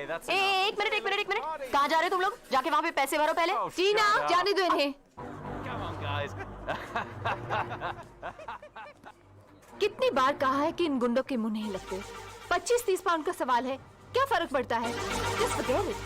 एक मिनट एक मिनट एक मिनट, कहाँ जा रहे हो तुम लोग? जाके वहाँ पे पैसे भरो पहले। टीना, जाने दो इन्हें। कितनी बार कहा है कि इन गुंडों के मुंह नहीं लगते। 25-30 पाउंड का सवाल है, क्या फर्क पड़ता है? Just forget it.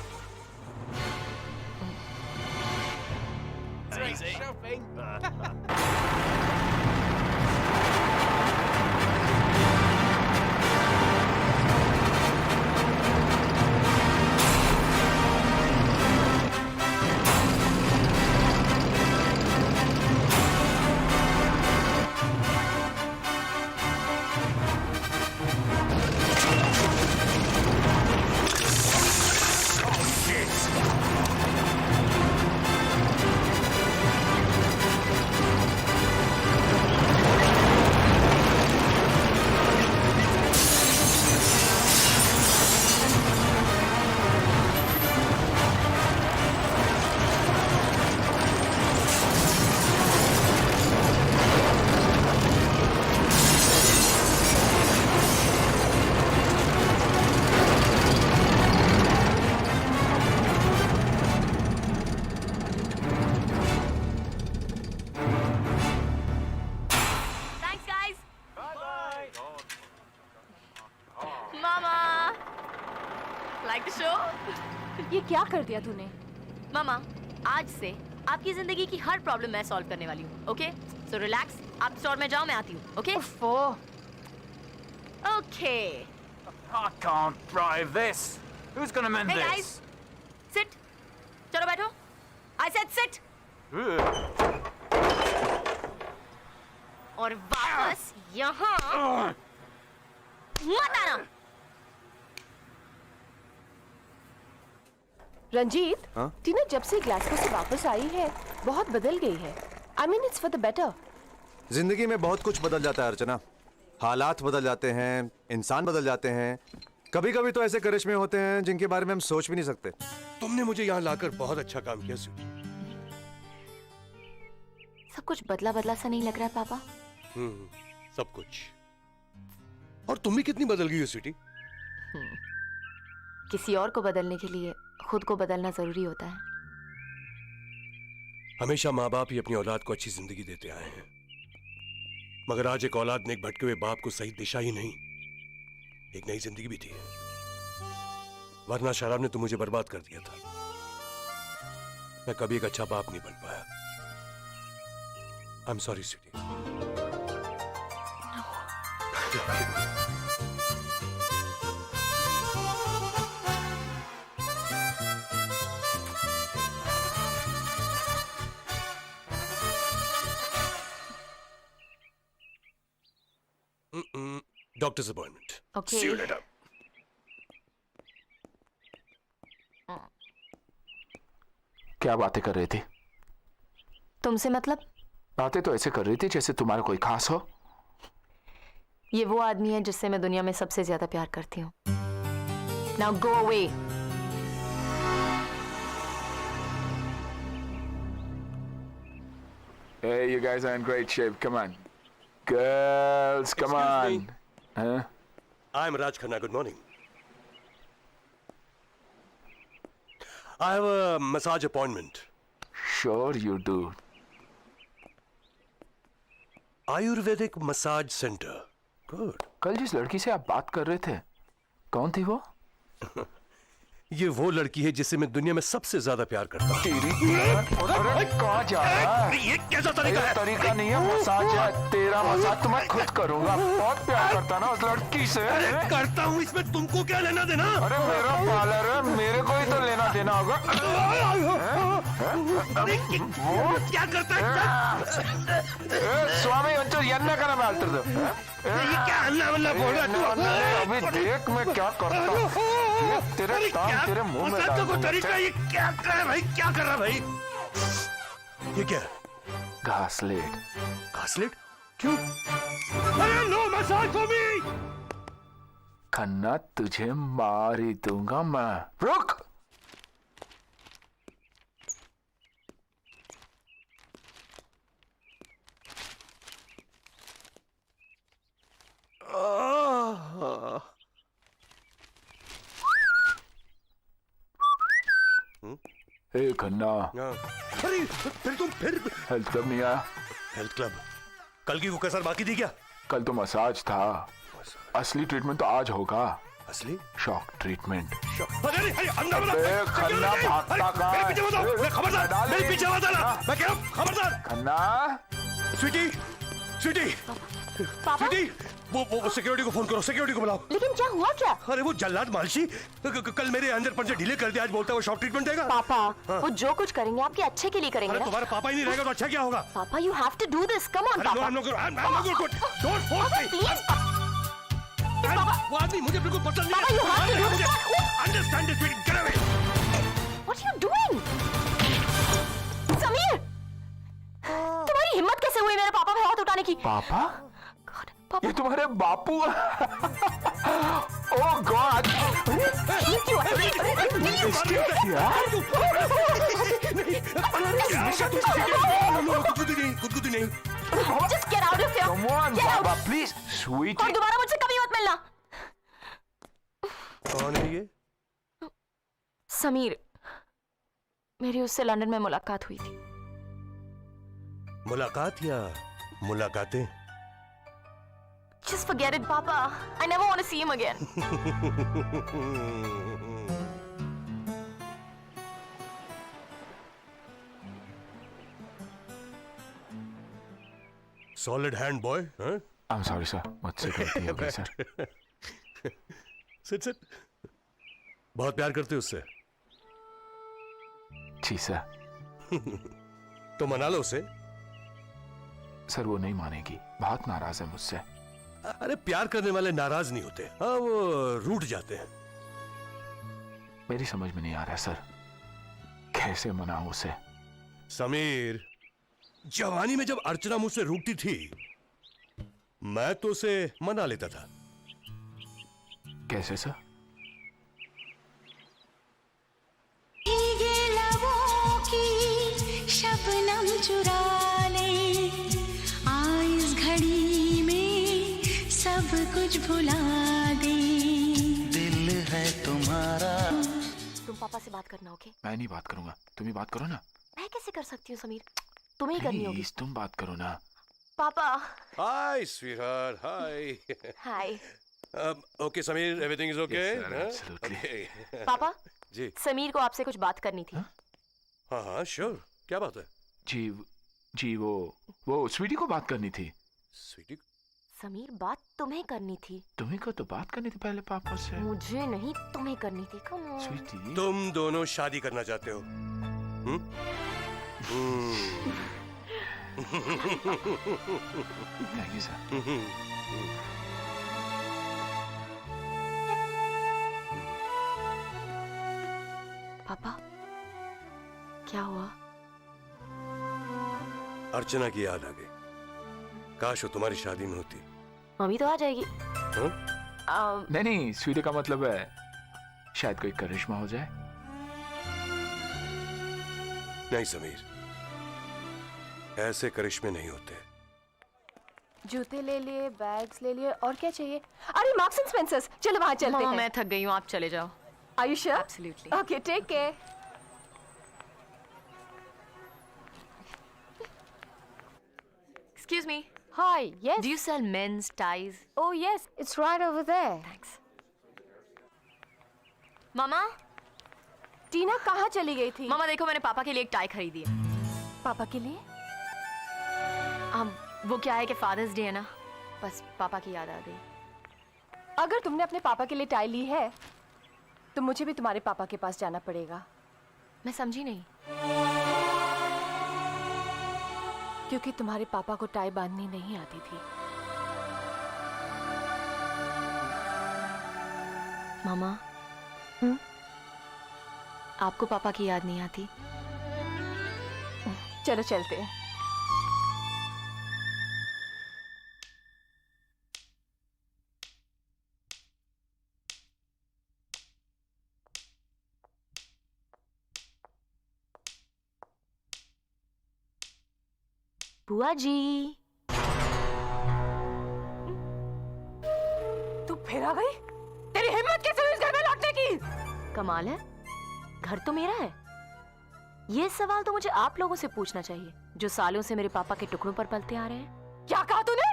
ये क्या कर दिया तूने? मामा, आज से आपकी जिंदगी की हर प्रॉब्लम मैं सॉल्व करने वाली हूँ, ओके? सो रिलैक्स, आप स्टोर में जाओ, मैं आती हूँ, okay? Okay. I can't drive this. Who's gonna mend Hey this? guys, sit. चलो बैठो। I said sit. और वापस यहाँ मत आना। रंजीत, हाँ? टीना जब से ग्लासगो से वापस आई है बहुत बदल गई है। I mean it's for the better. जिंदगी में बहुत कुछ बदल जाता है अर्चना। हालात बदल जाते हैं, इंसान बदल जाते हैं। कभी कभी तो ऐसे करिश्मे होते हैं जिनके बारे में हम सोच भी नहीं सकते। तुमने मुझे यहाँ लाकर बहुत अच्छा काम किया स्वीटी। सब कुछ बदला बदला सा नहीं लग रहा है पापा? सब कुछ। और तुम भी कितनी बदल गई हो स्वीटी। किसी और को बदलने के लिए खुद को बदलना जरूरी होता है। हमेशा माँ बाप ही अपनी औलाद को अच्छी जिंदगी देते आए हैं, मगर आज एक औलाद ने एक भटके हुए बाप को सही दिशा ही नहीं, एक नई जिंदगी भी दी है। वरना शराब ने तो मुझे बर्बाद कर दिया था। मैं कभी एक अच्छा बाप नहीं बन पाया। I am sorry sweetie. Doctor's appointment. Okay. See you later. क्या बातें कर रही थी? तुमसे मतलब? बातें तो ऐसे कर रही थी जैसे तुम्हारा कोई खास हो। ये वो आदमी है जिससे मैं दुनिया में सबसे ज्यादा प्यार करती हूँ। Now go away. Hey, you guys are in great shape. Come on. Girls, come Excuse on. Huh? I'm Raj Khanna. Good morning. I have a massage appointment. Sure you do. Ayurvedic massage center. Good. कल जिस लड़की से आप बात कर रहे थे, कौन थी वो? ये वो लड़की है जिससे मैं दुनिया में सबसे ज्यादा प्यार करता हूँ। अरे कहाँ जा रहा है? ये कैसा तरीका है? तरीका नहीं है, मसाज है। तेरा मसाज तो मैं खुद करूंगा। बहुत प्यार करता ना उस लड़की से। अरे करता हूँ, इसमें तुमको क्या लेना देना? अरे मेरा पार्लर है, मेरे को ही तो लेना देना होगा। क्या करता है? स्वामी अंचल यन्ना का नाम आल्टर दो। ये क्या अन्ना वन्ना बोल रहा है तू? अभी देख मैं क्या करता हूँ। तेरे टांग तेरे मुंह में डाल दूंगा। तरीका ये क्या कर रहा है भाई? क्या कर रहा है भाई? ये क्या है? घासलेट। घासलेट? क्यों? अरे no massage for me. Khanna तुझे मार ही दूंगा मैं। रुक। ए खन्ना, हाँ। अरे फिर तुम फिर हेल्थ क्लब नहीं आया? हेल्थ क्लब कल की वो कसर बाकी थी क्या? कल तो मसाज था, असली ट्रीटमेंट तो आज होगा। असली शॉक ट्रीटमेंट। अरे अंदर बता। ए, खन्ना भागता कहाँ मेरे पीछे मत आओ। है? मैं खबरदार डाले। मेरे पीछे मत आना। मैं कह रहा हूँ खबरदार। खन्ना, स्वीटी स्वीटी पापा स्वीटी वो सिक्योरिटी को फोन करो, सिक्योरिटी को बुलाओ। लेकिन क्या हुआ क्या? अरे वो जल्लाद मालशी कल मेरे अंदर पंजे ढीले कर दिया, आज बोलता है वो शॉक ट्रीटमेंट देगा। पापा वो जो कुछ करेंगे आपके अच्छे के लिए करेंगे अरे ना। तुम्हारा पापा ही नहीं रहेगा तो अच्छा क्या होगा? पापा you have to do this, come on अरे पापा। Don't force me. प्लीज वो आदमी मुझे बिल्कुल पसंद पापा, you have to do नहीं this. है। Understand this, get away. What are you doing? Sameer, तुम्हारी हिम्मत कैसे हुई मेरे पापा पे हाथ उठाने की? पापा? God, पापा ये तुम्हारे बापू? ओह गॉड! कुछ नहीं। just get out of here. Come on, Get out. पापा, please, sweetie. और दोबारा मुझसे कभी मत मिलना। कौन है ये? समीर, मेरी उससे लंदन में मुलाकात हुई थी। मुलाकात या मुलाकातें? Just forget it, Papa. I never want to see him again. Solid hand boy. I'm sorry, sir. मुझसे गलती हो गई, सर। सिट। बहुत प्यार करते हो उससे? जी सर। तो मना लो उसे। सर वो नहीं मानेगी, बहुत नाराज है मुझसे। अरे प्यार करने वाले नाराज नहीं होते, हाँ वो रूठ जाते हैं। मेरी समझ में नहीं आ रहा सर, कैसे मनाऊं उसे? समीर, जवानी में जब अर्चना मुझसे रूठती थी मैं तो उसे मना लेता था। कैसे सर? भीगे लबों की शबनम चुरा ले, आ इस घड़ी में सब कुछ भुला दे। दिल है तुम्हारा। तुम पापा से बात करना, ओके? मैं नहीं बात करूंगा, तुम ही बात करो ना। मैं कैसे कर सकती हूँ समीर? तुम्हें ही करनी होगी। प्लीज तुम बात करो ना। पापा hi sweetheart, hi. Hi. Okay Sameer, everything is okay? Yes, sir, absolutely. पापा जी समीर को आपसे कुछ बात करनी थी। हाँ हाँ श्योर, क्या बात है? जी वो स्वीटी को बात करनी थी। स्वीटी? समीर बात तुम्हें करनी थी। तुम्ही को तो बात करनी थी पहले पापा से। मुझे नहीं, तुम्हें करनी थी। Come on. स्वीटी तुम दोनों शादी करना चाहते हो? Thank you sir. पापा क्या हुआ? अर्चना की याद आ गई। काश वो तुम्हारी शादी में होती। मम्मी तो आ जाएगी। हाँ? नहीं स्वीटी का मतलब है शायद कोई करिश्मा हो जाए। नहीं समीर, ऐसे करिश्मे नहीं होते। जूते ले लिए, बैग्स ले लिए, और क्या चाहिए? अरे मार्क्स एंड स्पेंसर्स, चलो वहां चलते मामा हैं। मैं थक गई हूँ, आप चले जाओ। Are you sure? Absolutely. Okay, take care. Excuse me. Hi, yes. Do you sell men's ties? Oh yes, it's right over there. Thanks. मामा टीना कहाँ चली गई थी? मामा देखो, मैंने पापा के लिए एक टाई खरीदी है। पापा के लिए? वो क्या है कि फादर्स डे है ना, बस पापा की याद आ गई। अगर तुमने अपने पापा के लिए टाई ली है तो मुझे भी तुम्हारे पापा के पास जाना पड़ेगा। मैं समझी नहीं। क्योंकि तुम्हारे पापा को टाई बांधनी नहीं आती थी। मामा आपको पापा की याद नहीं आती? चलो चलते हैं। बुआ जी तू फिर आ गई? तेरी हिम्मत कैसे हुई इस घर में लौटने की? कमाल है, घर तो मेरा है। ये सवाल तो मुझे आप लोगों से पूछना चाहिए, जो सालों से मेरे पापा के टुकड़ों पर पलते आ रहे हैं। क्या कहा तूने?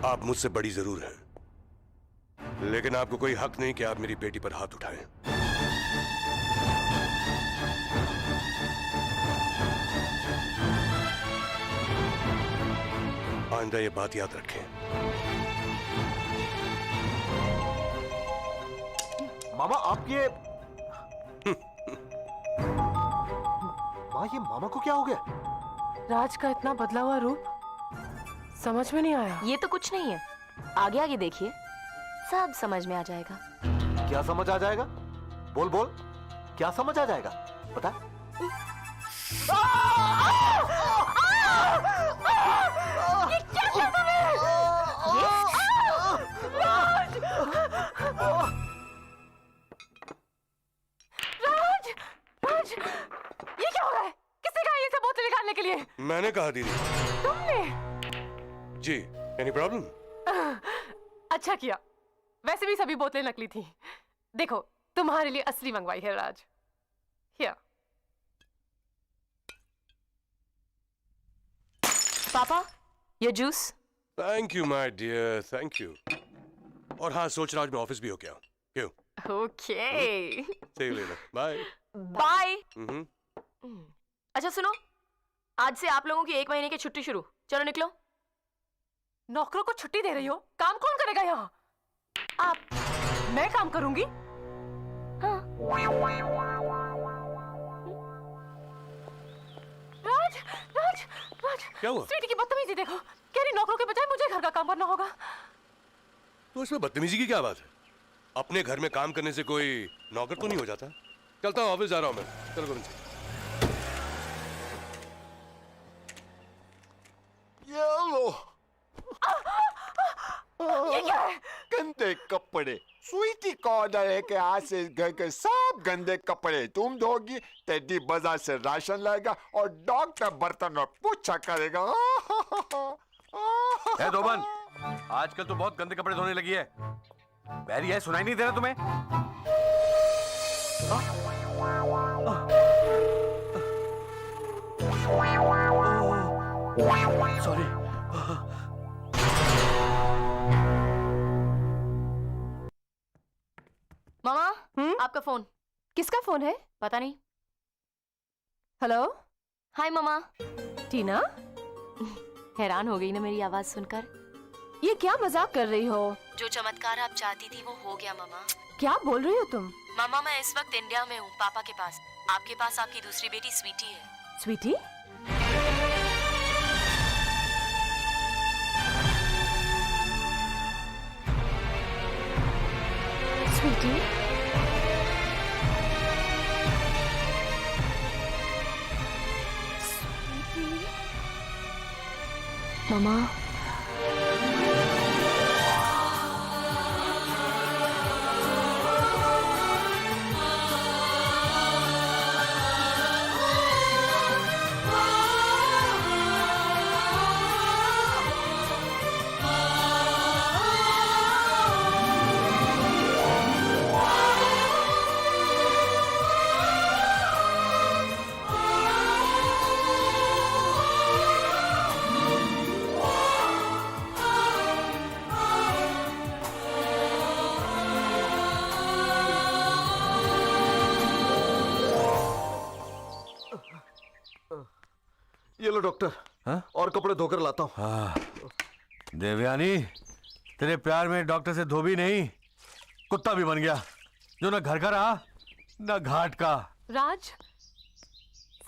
आप मुझसे बड़ी जरूर हैं, लेकिन आपको कोई हक नहीं कि आप मेरी बेटी पर हाथ उठाएं। आइंदा ये बात याद रखें। मामा आप ये माँ ये मामा को क्या हो गया? राज का इतना बदला हुआ रूप समझ में नहीं आया। ये तो कुछ नहीं है, आगे आगे देखिए, सब समझ में आ जाएगा। क्या समझ आ जाएगा? बोल बोल, क्या समझ आ जाएगा? बता। ये क्या किया तूने? राज! राज! ये क्या हो रहा है? किसने कहा ये सब बोतल निकालने के लिए? मैंने कहा दीदी। तुमने? जी, एनी प्रॉब्लम? अच्छा किया, वैसे भी सभी बोतलें नकली थी। देखो तुम्हारे लिए असली मंगवाई है राज। हियर। पापा, ये जूस। Thank you my dear, thank you. और हाँ, सोच रहा आज मैं ऑफिस भी हो गया। क्यों? Okay, See you later. Bye. Bye. Mhm. अच्छा सुनो, आज से आप लोगों की 1 महीने की छुट्टी शुरू। चलो निकलो। नौकरों को छुट्टी दे रही हो? काम कौन करेगा यहाँ? आप। मैं काम करूंगी। हाँ। राज! राज! राज! क्या हुआ? स्वीटी की बदतमीजी देखो, कह रही नौकरों के बजाय मुझे घर का काम करना होगा। तो इसमें बदतमीजी की क्या बात है? अपने घर में काम करने से कोई नौकर तो नहीं हो जाता। चलता हूँ, ऑफिस जा रहा हूँ मैं। चलो गुरुजी। ये लो। ये क्या है? गंदे कपड़े। स्वीटी का ऑर्डर है कि आज से इस घर के सब गंदे कपड़े तुम धोगी, टेडी बाजार से राशन लाएगा और डॉक्टर बर्तन और पोछा करेगा। ए धोबन, आजकल तो बहुत गंदे कपड़े धोने लगी है। बैरी है, सुनाई नहीं दे रहा तुम्हें? सॉरी। मामा, आपका फोन। किसका फोन है? पता नहीं। हेलो हाय मामा। टीना, हैरान हो गई ना मेरी आवाज सुनकर? ये क्या मजाक कर रही हो? जो चमत्कार आप चाहती थी वो हो गया मामा। क्या बोल रही हो तुम? मामा, मैं इस वक्त इंडिया में हूँ, पापा के पास। आपके पास आपकी दूसरी बेटी स्वीटी है। स्वीटी? स्वीटी? मामा, ये लो डॉक्टर। हाँ? और कपड़े धोकर लाता हूँ। हाँ। देवयानी, तेरे प्यार में डॉक्टर से धोबी नहीं, कुत्ता भी बन गया, जो ना घर का रहा ना घाट का। राज,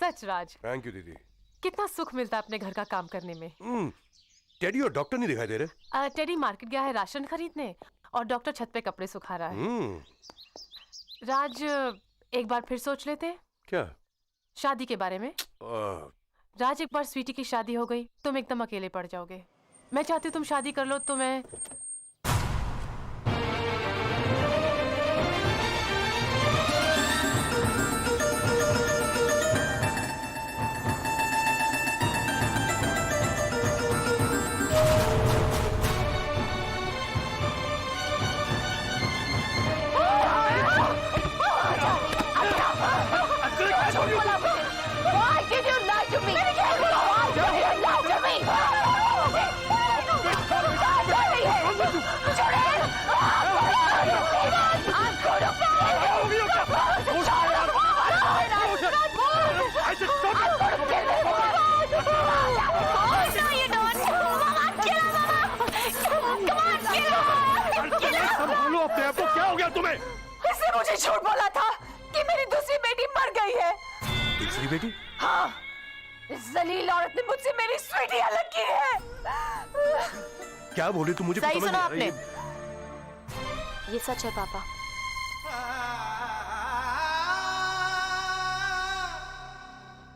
सच राज, थैंक यू दीदी। कितना सुख मिलता है अपने घर का काम करने में। टेडी और डॉक्टर नहीं दिखाई दे रहे। टेडी मार्केट गया है राशन खरीदने और डॉक्टर छत पे कपड़े सुखा रहा है। राज, एक बार फिर सोच लेते? क्या? शादी के बारे में। राज, एक बार स्वीटी की शादी हो गई तुम एकदम अकेले पड़ जाओगे। मैं चाहती हूँ तुम शादी कर लो तो मैं अपने आप को, क्या हो गया तुम्हें? इसने मुझे झूठ बोला था कि मेरी दूसरी बेटी मर गई है। दूसरी बेटी? हाँ, इस जलील औरत ने मुझसे मेरी स्वीटी अलग की है। क्या बोले तुम? मुझे सही समझ सुना नहीं आ आपने? रही। ये सच है पापा।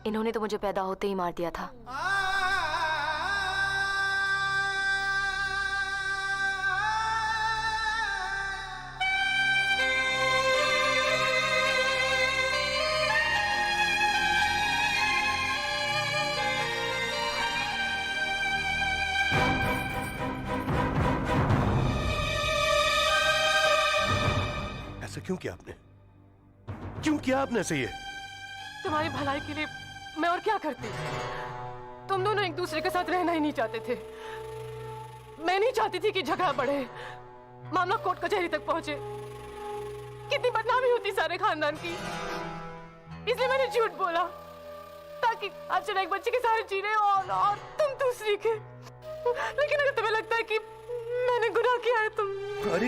इन्होंने तो मुझे पैदा होते ही मार दिया था। ऐसा क्यों किया आपने? क्यों किया आपने ऐसे? ये तुम्हारी भलाई के लिए मैं और क्या करती। तुम दोनों एक दूसरे के साथ रहना ही नहीं चाहते थे। मैं नहीं चाहती थी कि झगड़ा बढ़े, मामला कोर्ट कचहरी तक पहुंचे, कितनी बदनामी होती सारे खानदान की। इसलिए मैंने झूठ बोला ताकि अर्चना एक बच्चे के साथ जी रहे और तुम दूसरी के। लेकिन अगर तुम्हें लगता है कि मैंने गुनाह किया है, तुम। अरे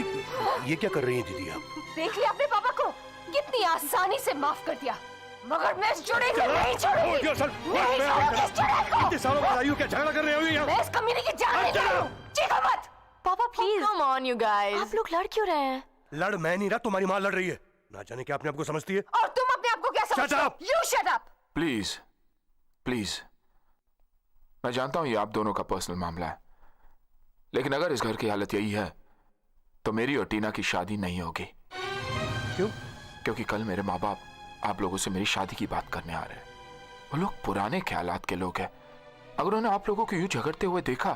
ये क्या कर रही हैं दीदी आप? देख लिया अपने पापा को, कितनी आसानी से माफ कर दिया, मगर मैं इस जुड़े को नहीं छोड़ूंगी। नहीं छोड़ूंगी इस जुड़े को। इतने सालों बाद आई हो, क्या झगड़ा कर रहे हो यहाँ? मैं इस कमीने की जान नहीं ले लूं। चीखो मत। पापा please. Come on you guys. आप लोग लड़ क्यों रहे हैं? लड़ मैं नहीं रहा, तुम्हारी माँ लड़ रही है। ना जाने क्या अपने आप को समझती है। और तुम अपने आप को क्या समझते हो? You shut up। Please please, मैं जानता हूं ये आप दोनों का पर्सनल मामला है, लेकिन अगर इस घर की हालत यही है तो मेरी और टीना की शादी नहीं होगी। क्यों? क्योंकि कल मेरे माँ बाप आप लोगों से मेरी शादी की बात करने आ रहे हैं। वो लोग पुराने ख्यालात के लोग हैं। अगर उन्हें आप लोगों को यूं झगड़ते हुए देखा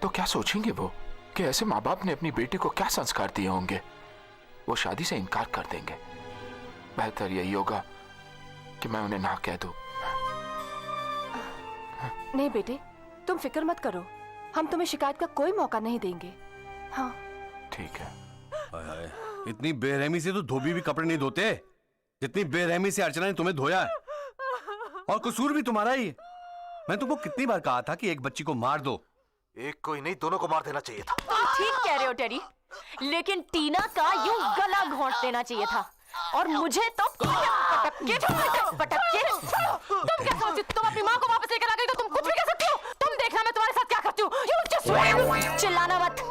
तो क्या सोचेंगे वो कि ऐसे माँ बाप ने अपनी बेटी को क्या संस्कार दिए होंगे। वो शादी से इनकार कर देंगे। बेहतर यही होगा कि मैं उन्हें ना कह दूं। नहीं बेटे, तुम फिक्र मत करो, हम तुम्हें शिकायत का कोई मौका नहीं देंगे। हाँ ठीक है। इतनी बेरहमी से तो धोबी भी कपड़े नहीं धोते जितनी बेरहमी से अर्चना ने तुम्हें धोया है। और कसूर भी तुम्हारा ही है। मैं तुमको कितनी बार कहा था कि एक बच्ची को मार दो। एक को ही नहीं, दोनों को मार देना चाहिए था। ठीक कह रहे हो टेडी, लेकिन टीना का यूं गला घोंट देना चाहिए था। और मुझे तो पटक के तुम क्या सोचती? तुम अपनी माँ को वापस लेकर आ गई तो तुम कुछ भी कह सकती हो। तुम देखना मैं तुम्हारे साथ क्या करती हूँ। चिल्लाना मत।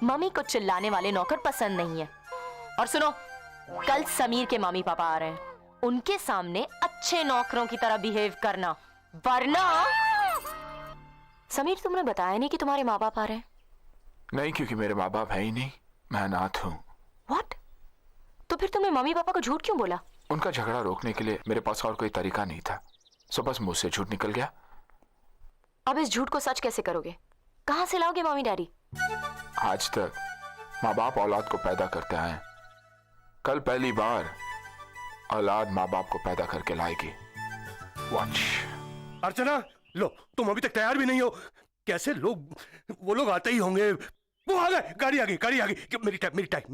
मम्मी को चिल्लाने वाले नौकर पसंद नहीं है। और सुनो, कल समीर के मम्मी पापा आ रहे हैं, उनके सामने अच्छे नौकरों की तरह बिहेव करना, वरना। समीर, तुमने बताया नहीं कि तुम्हारे माँ बाप आ रहे हैं? नहीं, क्योंकि मेरे माँ बाप है ही नहीं, मैं अनाथ हूँ। What? तो फिर तुमने मम्मी पापा को झूठ क्यों बोला? उनका झगड़ा रोकने के लिए मेरे पास और कोई तरीका नहीं था, सो बस मुझसे झूठ निकल गया। अब इस झूठ को सच कैसे करोगे? कहाँ से लाओगे मम्मी डैडी? आज तक माँ बाप औलाद को पैदा करते आए, कल पहली बार औलाद माँ बाप को पैदा करके लाएगी। वॉच। अर्चना, लो तुम अभी तक तैयार भी नहीं हो। कैसे लोग, वो लोग आते ही होंगे। वो आ गए, गाड़ी आ गई। मेरी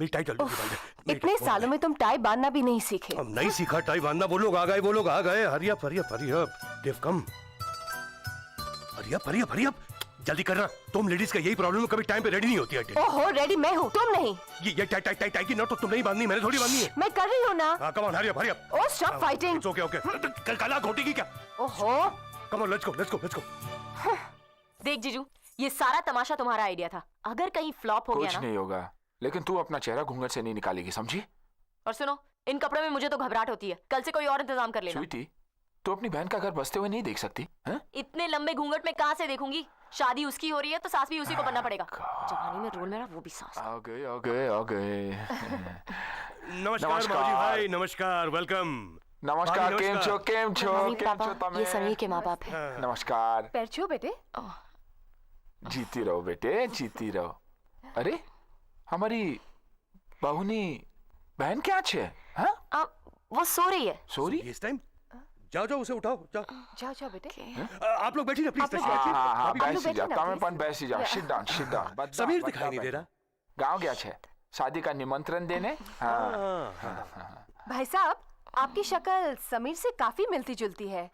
टाई जल्दी। इतने सालों में तुम टाई बांधना भी नहीं सीखे। अब नहीं सीखा टाई बांधना। वो लोग आ गए। हरी अप देव कम। हरी अप जल्दी करना। तुम लेडीज का यही प्रॉब्लम है, कभी टाइम पे रेडी नहीं होती है। ओहो, रेडी मैं हूँ, तुम नहीं। ये टाई की नोट तो तुम नहीं बांधनी, मैंने थोड़ी बांधनी है। मैं कर रही हूँ ना। हाँ, come on, hurry up. Oh, stop fighting. Okay. काला घोटी की क्या? ओहो, कम ऑन, लेट्स गो। देख जीजू, ये सारा तमाशा तुम्हारा आइडिया था। अगर कहीं फ्लॉप हो गया कुछ ना। नहीं होगा, लेकिन तू अपना चेहरा घूंघट से नहीं निकालेगी, समझी? और सुनो, इन कपड़ों में मुझे तो घबराहट होती है। कल से कोई और इंतजाम कर लेना। स्वीटी, तू अपनी बहन का घर बसते हुए नहीं देख सकती है? इतने लंबे घूंघट में कहाँ से देखूंगी? शादी उसकी हो रही है तो सास भी उसी को बनना पड़ेगा। जवानी में रोल मेरा, वो भी सास। आ गए। नमस्कार माजी भाई, नमस्कार, वेलकम। नमस्कार, केम छो। मम्मी पापा, ये समीर के माँ बाप है। नमस्कार। पैर छू बेटे। जीती रहो बेटे, जीती रहो। अरे हमारी बहुनी बहन क्या छे? हाँ, वो सो रही है। सॉरी, इस टाइम जाओ उसे उठाओ, जाओ बेटे। आप लोग बैठिए ना प्लीज। हाँ, बैसी जा, તમે बैसी जा। Sit down. समीर दिखाई नहीं दे रहा। गाँव गया छे शादी का निमंत्रण देने। हाँ। भाई साहब, आपकी शक्ल समीर से काफी मिलती जुलती है।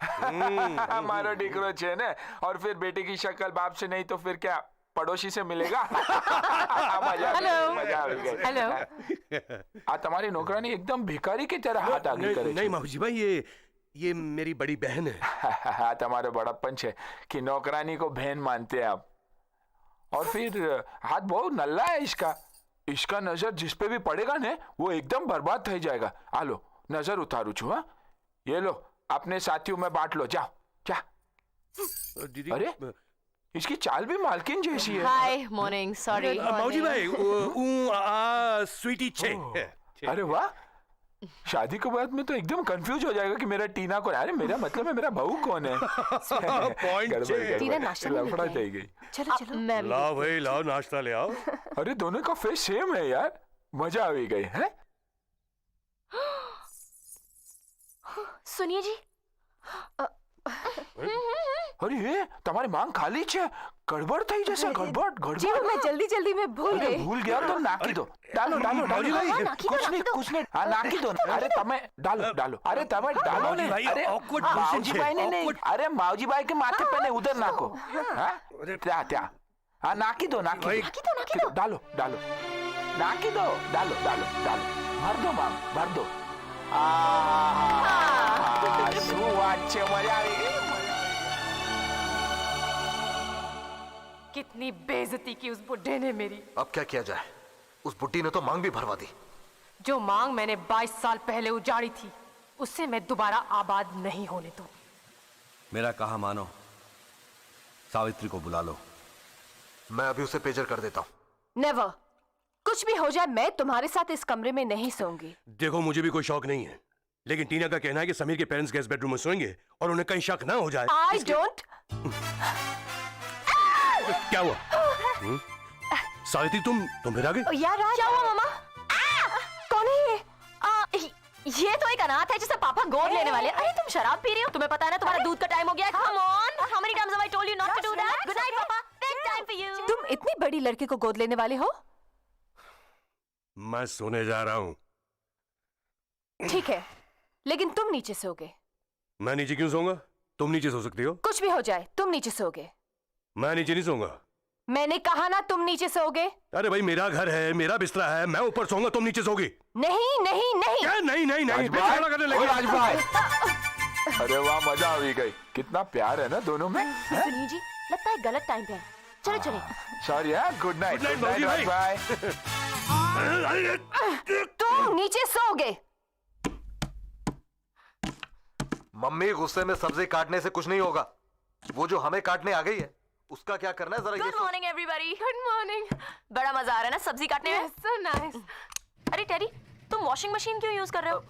हमारा डिकरो छे ने, और फिर बेटे की शक्ल बाप से नहीं तो फिर क्या पड़ोसी से मिलेगा। मजा आ गई, मजा आ गई। हेलो आ तुम्हारी नौकरानी एकदम भिखारी की तरह हाथ आगे करे नहीं माहूजी भाई, ये मेरी बड़ी बहन है। तुम्हारे बड़प्पन है कि नौकरानी को बहन मानते हैं आप। और फिर हाथ बहुत नल्ला है इसका नजर जिस पे भी पड़ेगा ने वो एकदम बर्बाद થઈ जाएगा। आलो नजर उतारू छू। हाँ ये लो अपने साथियों में बांट लो, जाओ जा। दीदी अरे इसकी चाल भी मालकिन जैसी है। Hi morning, sorry. माहूजी भाई स्वीटी छे। अरे वाह, शादी के बाद में तो एकदम कंफ्यूज हो जाएगा कि मेरा टीना कौन है। अरे मेरा मतलब है मेरा बहू कौन है। पॉइंट टीना नाश्ता नहीं लफड़ा लेके आई। गई। चलो चलो। मैं भी लाओ भाई लाओ, नाश्ता ले आओ। अरे दोनों का फेस सेम है यार, मजा आ गई है। सुनिए जी, अरे ये तुम्हारी मांग खाली छे, गड़बड़ थई जैसे गड़बड़ जी वो गड़बड़। मैं जल्दी में भूल अरे गई। भूल गया तो नाकी दो, डालो डालो डालो। कुछ नहीं हाँ नाकी दो। अरे तमे डालो डालो, अरे तमे डालो माऊजी नहीं। भाई, अरे awkward माऊजी position भाई ने है, नहीं, awkward। अरे माऊजी भाई के माथे पे नहीं, उधर नाको। हाँ क्या क्या, हाँ नाकी दो नाकी दो, डालो डालो नाकी दो, डालो डालो डालो, भर दो माम भर दो। શું વાત છે, મજા આવી ગઈ। कितनी बेइज्जती की उस बुड्ढे ने मेरी। अब क्या किया जाए? उस बुड्ढी ने तो मांग भी भरवा दी। जो मांग मैंने 22 साल पहले उजाड़ी थी उससे मैं दोबारा आबाद नहीं होने दूं। मेरा कहा मानो, सावित्री को बुला लो। मैं अभी उसे पेजर कर देता हूँ। नेवर। कुछ भी हो जाए मैं तुम्हारे साथ इस कमरे में नहीं सोऊंगी। देखो मुझे भी कोई शौक नहीं है, लेकिन टीना का कहना है कि समीर के पेरेंट्स गेस्ट बेडरूम में सोएंगे और उन्हें कहीं शक ना हो जाए। I don't. क्या हुआ? सावित्री तुम फिर आ गई? यार क्या हुआ मामा? कौन है ये? ये तो एक अनाथ है जिसे पापा गोद लेने वाले। अरे तुम शराब पी रही हो, तुम्हें पता है ना तुम्हारा दूध का टाइम हो गया है। Come on, how many times have I told you not to do that? Good night पापा, बेड टाइम फॉर यू। तुम इतनी बड़ी लड़की को गोद लेने वाले हो? मैं सोने जा रहा हूँ। ठीक है, लेकिन तुम नीचे सोओगे। मैं नीचे क्यों सोऊंगा? तुम नीचे सो सकती हो। कुछ भी हो जाए तुम नीचे सोओगे। मैं नीचे नहीं सोऊंगा। मैंने कहा ना तुम नीचे सोओगे। अरे भाई मेरा घर है, मेरा बिस्तरा है, मैं ऊपर सोऊंगा, तुम नीचे सोगी। नहीं नहीं नहीं। क्या नहीं नहीं नहीं? राजभाई, करने ओ लगे। राजभाई। अरे वाह मजा आ गई, कितना प्यार है ना दोनों में। सुनिए जी, लगता है गलत टाइम पे है। चलो चले। सॉरी यार, गुड नाइट Good night, भाई। राजभाई। तुम नीचे सोओगे। मम्मी गुस्से में सब्जी काटने से कुछ नहीं होगा। वो जो हमें काटने आ गई है उसका क्या करना है जरा ये good morning everybody. Good morning. बड़ा मजा आ रहा है ना सब्जी काटने में। So nice. अरे टेडी, तुम वॉशिंग मशीन क्यों यूज कर रहे हो?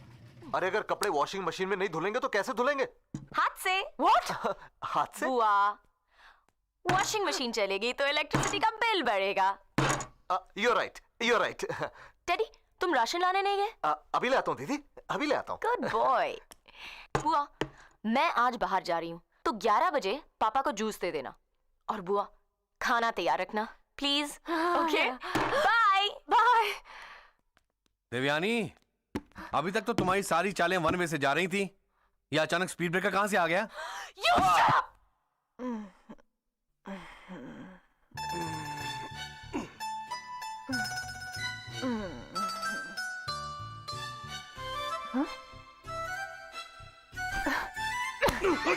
अरे अगर कपड़े वॉशिंग मशीन में नहीं धुलेंगे तो कैसे धुलेंगे? हाथ से। व्हाट? हाथ से? बुआ, वॉशिंग मशीन चलेगी तो इलेक्ट्रिसिटी का बिल बढ़ेगा। You're right, you're right। Teddy, तुम राशन लाने नहीं गए? अभी ले आता हूँ दीदी, अभी ले आता हूँ। Good boy. बुआ, मैं आज बाहर जा रही हूँ तो 11 बजे पापा को जूस दे देना। और बुआ, खाना तैयार रखना please. Okay bye bye. Devyani, अभी तक तो तुम्हारी सारी चालें वन वे से जा रही थी, ये अचानक स्पीड ब्रेकर कहां से आ गया? You shut up.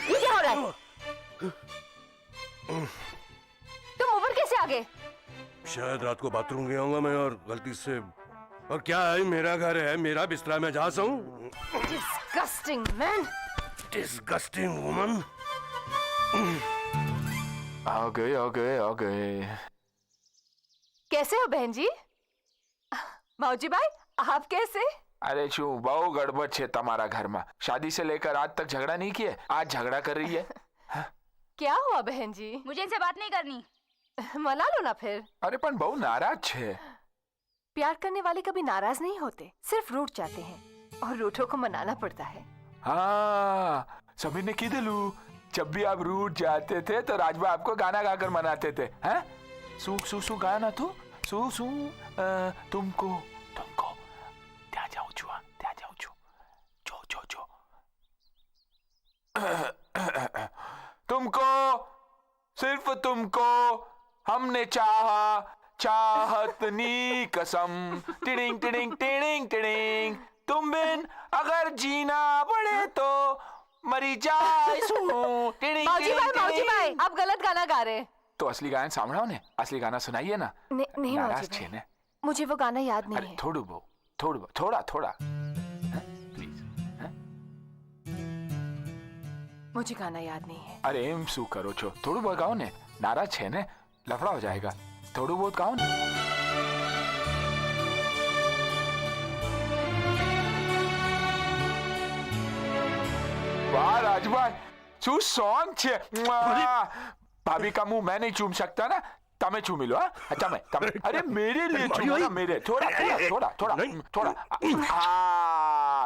ये क्या हो रहा है? तुम ऊपर कैसे आ गए? शायद रात को बाथरूम गया हूँगा मैं और गलती से। और क्या है, मेरा घर है, मेरा बिस्तरा, मैं जहाँ सोऊं। Disgusting man। Disgusting woman. आ गए। कैसे हो बहन जी? मौजी भाई आप कैसे? अरे छू बहु गड़बड़ छे तुम्हारा घर में। शादी से लेकर आज तक झगड़ा नहीं किए, आज झगड़ा कर रही है। क्या हुआ बहन जी? मुझे इनसे बात नहीं करनी। मना लो ना फिर। अरे पण बहु नाराज छे। प्यार करने वाले कभी नाराज नहीं होते, सिर्फ रूठ जाते हैं और रूठों को मनाना पड़ता है। हाँ सभी ने की दिलू, जब भी आप रूठ जाते थे तो राजबा आपको गाना गाकर मनाते थे। हैं? सूख सू गाना तू सू तुमको त्या जाऊं छुआ, त्या जाऊं छू जो तुमको, सिर्फ तुमको, हम हमने चाहा चाहत नी कसम, टिडिंग टिडिंग टिडिंग टिडिंग, तुम बिन अगर जीना पड़े तो मरी जाए सू, टिडिंग मौजी भाई आप गलत गाना गा रहे हैं। तो असली गाना सामने ने, असली गाना सुनाइए ना। नहीं नाराज मौजी छे भाई, ने। मुझे वो गाना याद नहीं अरे है। थोड़ा प्लीज। मुझे गाना याद नहीं है। अरे एम सू करो छो, थोड़ू बहुत गाओ ने, नाराज छे ने, लफड़ा हो जाएगा, थोड़ू बहुत गाओ ने। वाह राजभाई, શું સોંગ છે। भाभी का मुंह मैं नहीं चूम सकता ना, तमे चूमी लो। तमे अरे मेरे लिए चूमो ना, मेरे थोड़ा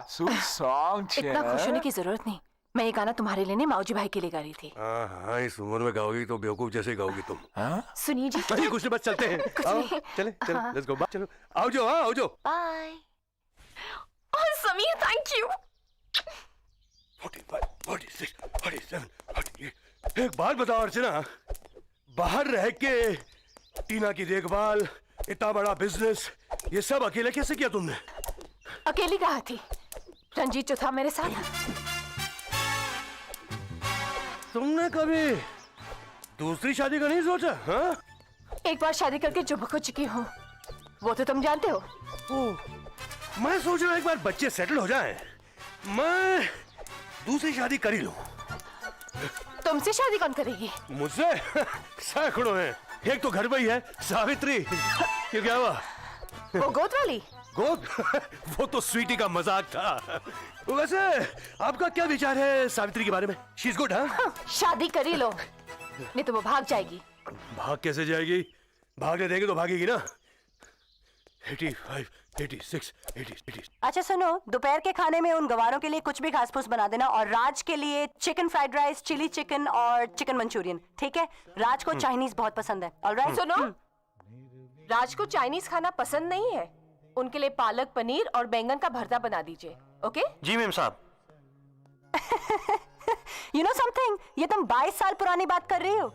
શું સોંગ છે। इतना खुश होने की जरूरत नहीं, मैं ये गाना तुम्हारे लिए नहीं मौजी भाई के लिए गा रही थी। हाँ, इस उम्र में गाओगी तो बेवकूफ जैसे ही गाओगी तुम। सुनिए जी। अरे कुछ नहीं, बस चलते हैं। आओ, चले लेट्स गो, चलो आओ जो, हाँ आओ जो। Bye. Oh Sameer thank you. 45, 46, 47, 48। एक बात बताओ अर्चना, बाहर रह के टीना की देखभाल, इतना बड़ा बिजनेस, ये सब अकेले कैसे किया तुमने? अकेली कहा थी, रंजीत जो था मेरे साथ। तुमने कभी दूसरी शादी का नहीं सोचा? हाँ? एक बार शादी करके जो हो चुकी हूँ वो तो तुम जानते हो। मैं सोच रहा हूँ एक बार बच्चे सेटल हो जाएं, मैं दूसरी शादी कर ही लूं। तुमसे शादी कौन करेगी? मुझसे सैकड़ों हैं, एक तो घर में ही है, सावित्री। ये क्या हुआ? वो गोद वाली? गोद? वो तो स्वीटी का मजाक था। वैसे आपका क्या विचार है सावित्री के बारे में? शी इज गुड, हाँ? शादी कर ही लो, नहीं तो वो भाग जाएगी। भाग कैसे जाएगी? भागने देंगे तो भागेगी ना। 85, 86, 80। अच्छा सुनो, दोपहर के खाने में उन गवारों के लिए कुछ भी घास फूस बना देना, और राज के लिए chicken fried rice, chilli chicken और चिकन मंचूरियन, ठीक है? राज को चाइनीज बहुत पसंद है। ऑलराइट? सुनो, राज को चाइनीज खाना पसंद नहीं है, उनके लिए पालक पनीर और बैंगन का भरता बना दीजिए। ओके? जी मैम साहब। यू नो समथिंग, ये तुम 22 साल पुरानी बात कर रही हो,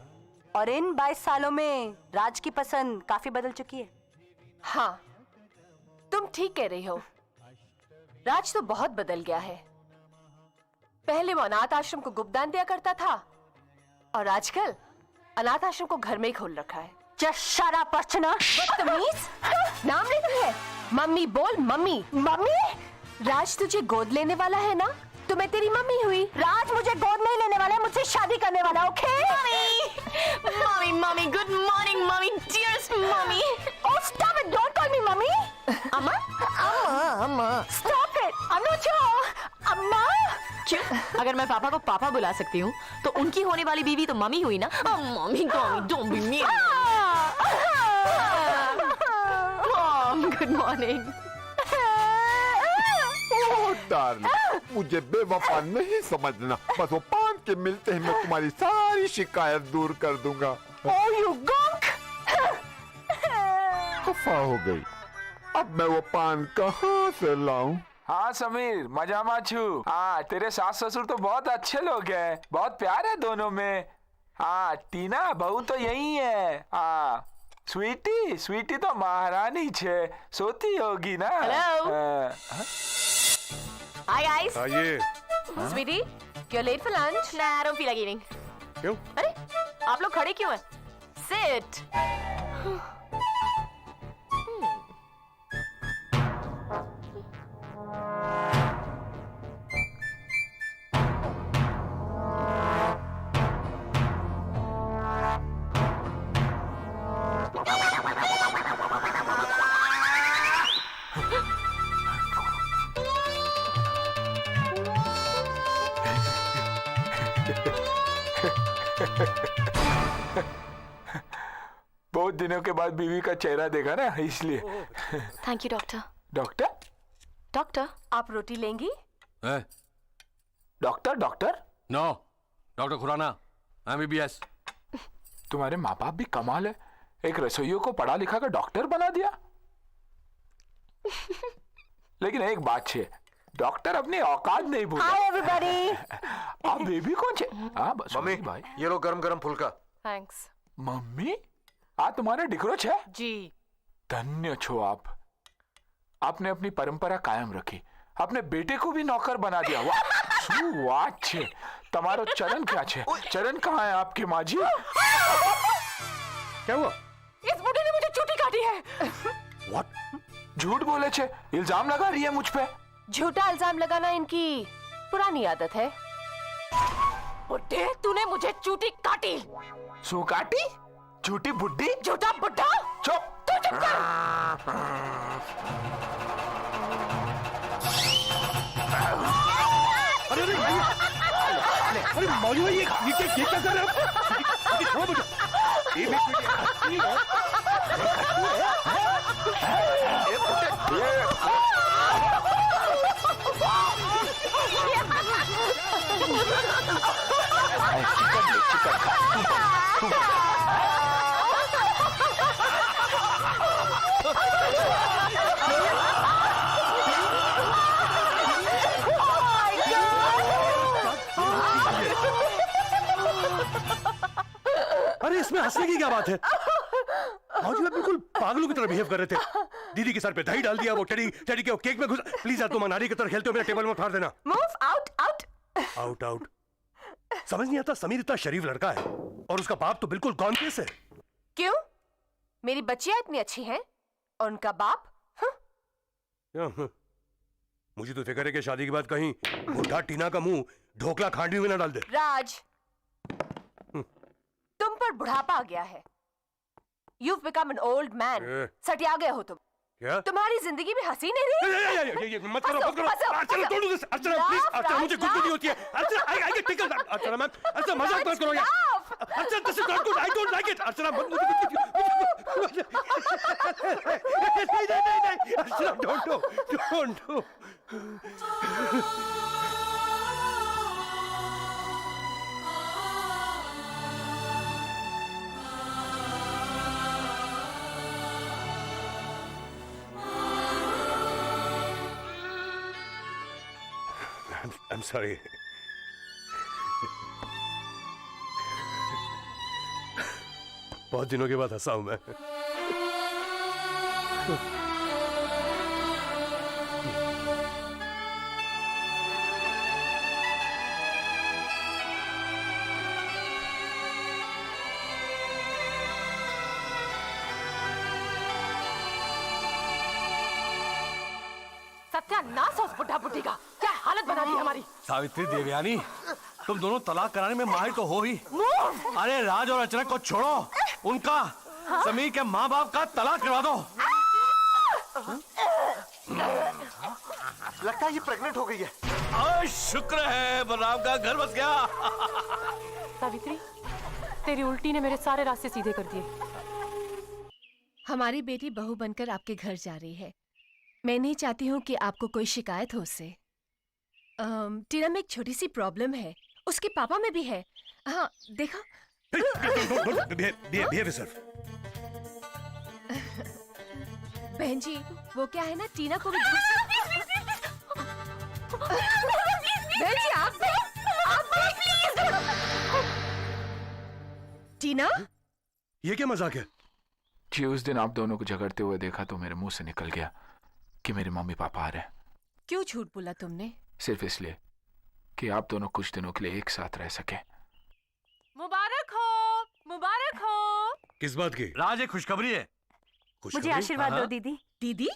और इन 22 सालों में राज की पसंद काफी बदल चुकी है। हाँ, तुम ठीक कह रही हो, राज तो बहुत बदल गया है। पहले वो अनाथ आश्रम को गुप्तदान दिया करता था, और आजकल अनाथ आश्रम को घर में ही खोल रखा है। Just shut up, अर्चना। बदतमीज, नाम लेती है। मम्मी बोल, मम्मी। मम्मी? राज तुझे गोद लेने वाला है ना, तो मैं तेरी मम्मी हुई। राज मुझे गोद नहीं लेने वाला है, मुझसे शादी करने वाला, okay? Mummy mummy, good morning mummy, dearest mummy. Oh, stop it! Don't call me mummy. अम्मा? अम्मा। Stop it! I'm not your अम्मा। क्यों? अगर मैं पापा को पापा बुला सकती हूँ, तो उनकी होने वाली बीवी तो मम्मी हुई ना। Mummy don't be mean. Mom, good morning. Darling, मुझे बेवफा नहीं समझना, बस वो पान के मिलते ही मैं तुम्हारी सारी शिकायत दूर कर दूंगा। Oh, you gunk! खफा हो गई, अब मैं वो पान कहाँ से लाऊं? हाँ समीर, मजामा छू। हाँ, तेरे सास ससुर तो बहुत अच्छे लोग हैं, बहुत प्यार है दोनों में। हाँ, टीना बहू तो यही है। हाँ, स्वीटी तो महारानी छे, सोती होगी ना। हेलो। Hi guys. आइए। Sweety, you're late for lunch? Nah, I don't feel like eating. क्यों? अरे, आप लोग खड़े क्यों हैं? Sit. बहुत दिनों के बाद बीवी का चेहरा देखा ना, इसलिए। Thank you doctor. Doctor? Doctor, आप रोटी लेंगी? Doctor? No, doctor Khurana, MBBS। तुम्हारे माँ बाप भी कमाल है, एक रसोइयों को पढ़ा लिखा कर डॉक्टर बना दिया। लेकिन एक बात है, डॉक्टर अपनी औकात नहीं भूला। Hi everybody. आप बेबी कौन छे? हाँ बस मम्मी भाई। ये लो गरम गरम फुल्का। थैंक्स। मम्मी आ तुम्हारा डिक्रोच है? जी। धन्य छो आप। आपने अपनी परंपरा कायम रखी, अपने बेटे को भी नौकर बना दिया। वाह, શું વાત છે? તમારો ચરણ ક્યાં છે? ચરણ कहाँ है आपके माँ जी? क्या हुआ? इस बूढ़े ने मुझे चोटी काटी है। What? झूठ बोले छे, इल्जाम लगा रही है मुझ पे। झूठा इल्जाम लगाना इनकी पुरानी आदत है। बुड्ढे, तूने मुझे चोटी काटी। सू काटी? झूठी बुड्ढी? झूठा बुड्ढा। चुप। तू चुप कर। अरे अरे भाई, अरे मौलवी भाई, ये क्या कर रहे हो? छोड़ो मुझे। ये अरे इसमें हंसने की क्या बात है? मौजी भाई बिल्कुल पागलों की तरह बिहेव कर रहे थे। दीदी के सर पे दही डाल दिया, वो टेडी टेडी के केक में घुस। प्लीज यार, तुम अनारी की तरह खेलते हो, मेरे टेबल में उतार देना। Move out out. Out out. समझ नहीं आता, समीर इतना शरीफ लड़का है और उसका बाप तो बिल्कुल गॉन केस है। क्यों? मेरी बच्चियां इतनी अच्छी हैं और उनका बाप? मुझे तो फिक्र है कि शादी के बाद कहीं बुढ़ा टीना का मुंह ढोकला खांडवी में ना डाल दे। राज, तुम पर बुढ़ापा आ गया है। You've become an old man. सटिया गए हो तुम। क्या? तुम्हारी जिंदगी में हंसी नहीं रही? ये मत करो, मत करो। Archana, don't do this. Archana, please. Archana, मुझे गुस्सा होती है। Archana, I get tickled. Archana ma'am, Archana मजाक मत करो यार। Archana, this is not good. I don't like it. Archana, मत मुझे नहीं। Archana, don't do. I'm sorry. बहुत दिनों के बाद हंसा हूं मैं। सत्यानाश उस बुढ़ा बुढ़ी का। क्या हालत बना दी हमारी। सावित्री देवयानी, तुम दोनों तलाक कराने में माहिर तो हो ही। अरे राज और अचानक को छोड़ो, उनका समीर के माँ बाप का तलाक करवा दो। लगता है ये प्रेग्नेंट हो गई है। शुक्र है, बलराम का घर बस गया। सावित्री, तेरी उल्टी ने मेरे सारे रास्ते सीधे कर दिए। हमारी बेटी बहू बनकर आपके घर जा रही है। मैं नहीं चाहती हूँ कि आपको कोई शिकायत हो उससे। टीना में एक छोटी सी प्रॉब्लम है, उसके पापा में भी है। हाँ देखो। बहन जी, वो क्या है ना, टीना को भी बहन जी आप टीना, ये क्या मजाक है? जी, उस दिन आप दोनों को झगड़ते हुए देखा तो मेरे मुंह से निकल गया कि मेरे मम्मी पापा आ रहे हैं। क्यों झूठ बोला तुमने? सिर्फ इसलिए कि आप दोनों कुछ दिनों के लिए एक साथ रह सके। मुबारक हो, मुबारक हो। किस बात की? राज, एक खुशखबरी है। मुझे आशीर्वाद दो दीदी। दीदी?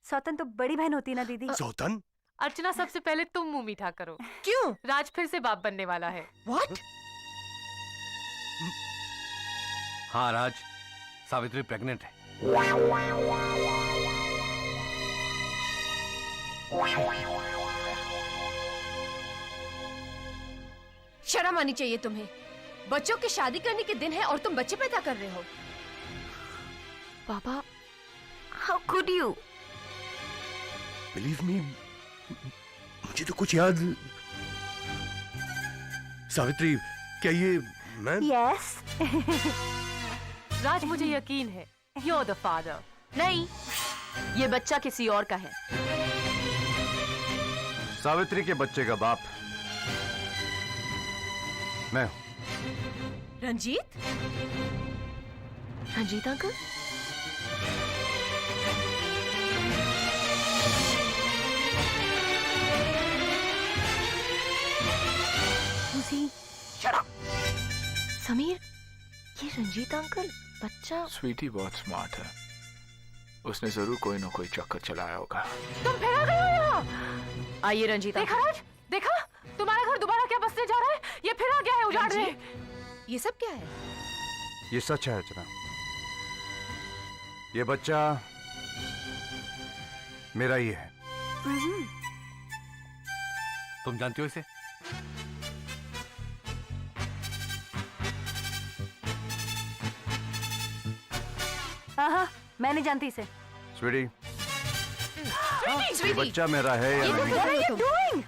सौतन तो बड़ी बहन होती है ना दीदी। सौतन? अर्चना, सबसे पहले तुम मुंह मीठा करो। क्यों? राज फिर से बाप बनने वाला है। What? हाँ राज, सावित्री प्रेग्नेंट है। शर्म आनी चाहिए तुम्हें। बच्चों की शादी करने के दिन है और तुम बच्चे पैदा कर रहे हो। पापा, how could you? Believe me, मुझे तो कुछ याद। सावित्री, क्या ये मैं? यस। राज, मुझे यकीन है you're the father। नहीं, ये बच्चा किसी और का है। सावित्री के बच्चे का बाप मैं हूं। रंजीत? रंजीत अंकल? समीर, ये रंजीत अंकल बच्चा। स्वीटी बहुत स्मार्ट है, उसने जरूर कोई ना कोई चक्कर चलाया होगा। तुम फिर आ गए हो यहाँ? आइए रंजीत देखा अंकल। राज, देखा तुम्हारा घर दोबारा क्या बसने जा रहा है? ये फिर आ गया है उजाड़ने। ये सब क्या है? ये सच है अर्चना। ये बच्चा मेरा ही है। तुम जानती हो इसे? हाँ, मैं नहीं जानती इसे। स्वीटी, ये बच्चा मेरा है या नहीं?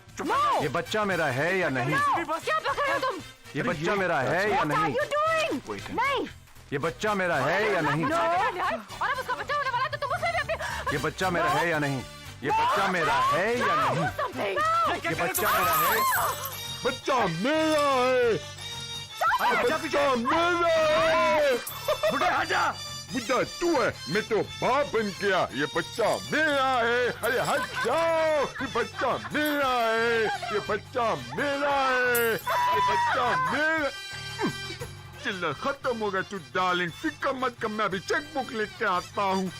ये बच्चा मेरा है या नहीं? क्या पकड़ रहे हो तुम? ये बच्चा मेरा है या नहीं? नहीं, ये बच्चा मेरा है या नहीं? और अब उसका बच्चा होने वाला है तो तुम उसे भी अपने ये बच्चा मेरा है या नहीं? ये बच्चा मेरा है या नहीं? ये बच्चा मेरा है? बच्चा मेरा है, बच्चा मेरा है। बुढ़ा तू है, मैं तो बाप बन गया। ये बच्चा मेरा है। अरे हट जाओ, ये बच्चा मेरा है, ये बच्चा मेरा है, ये बच्चा मेरा। चिल्लर खत्म हो गया तू डार्लिंग, फिक्र मत कर, मैं अभी चेक बुक लेके आता हूँ।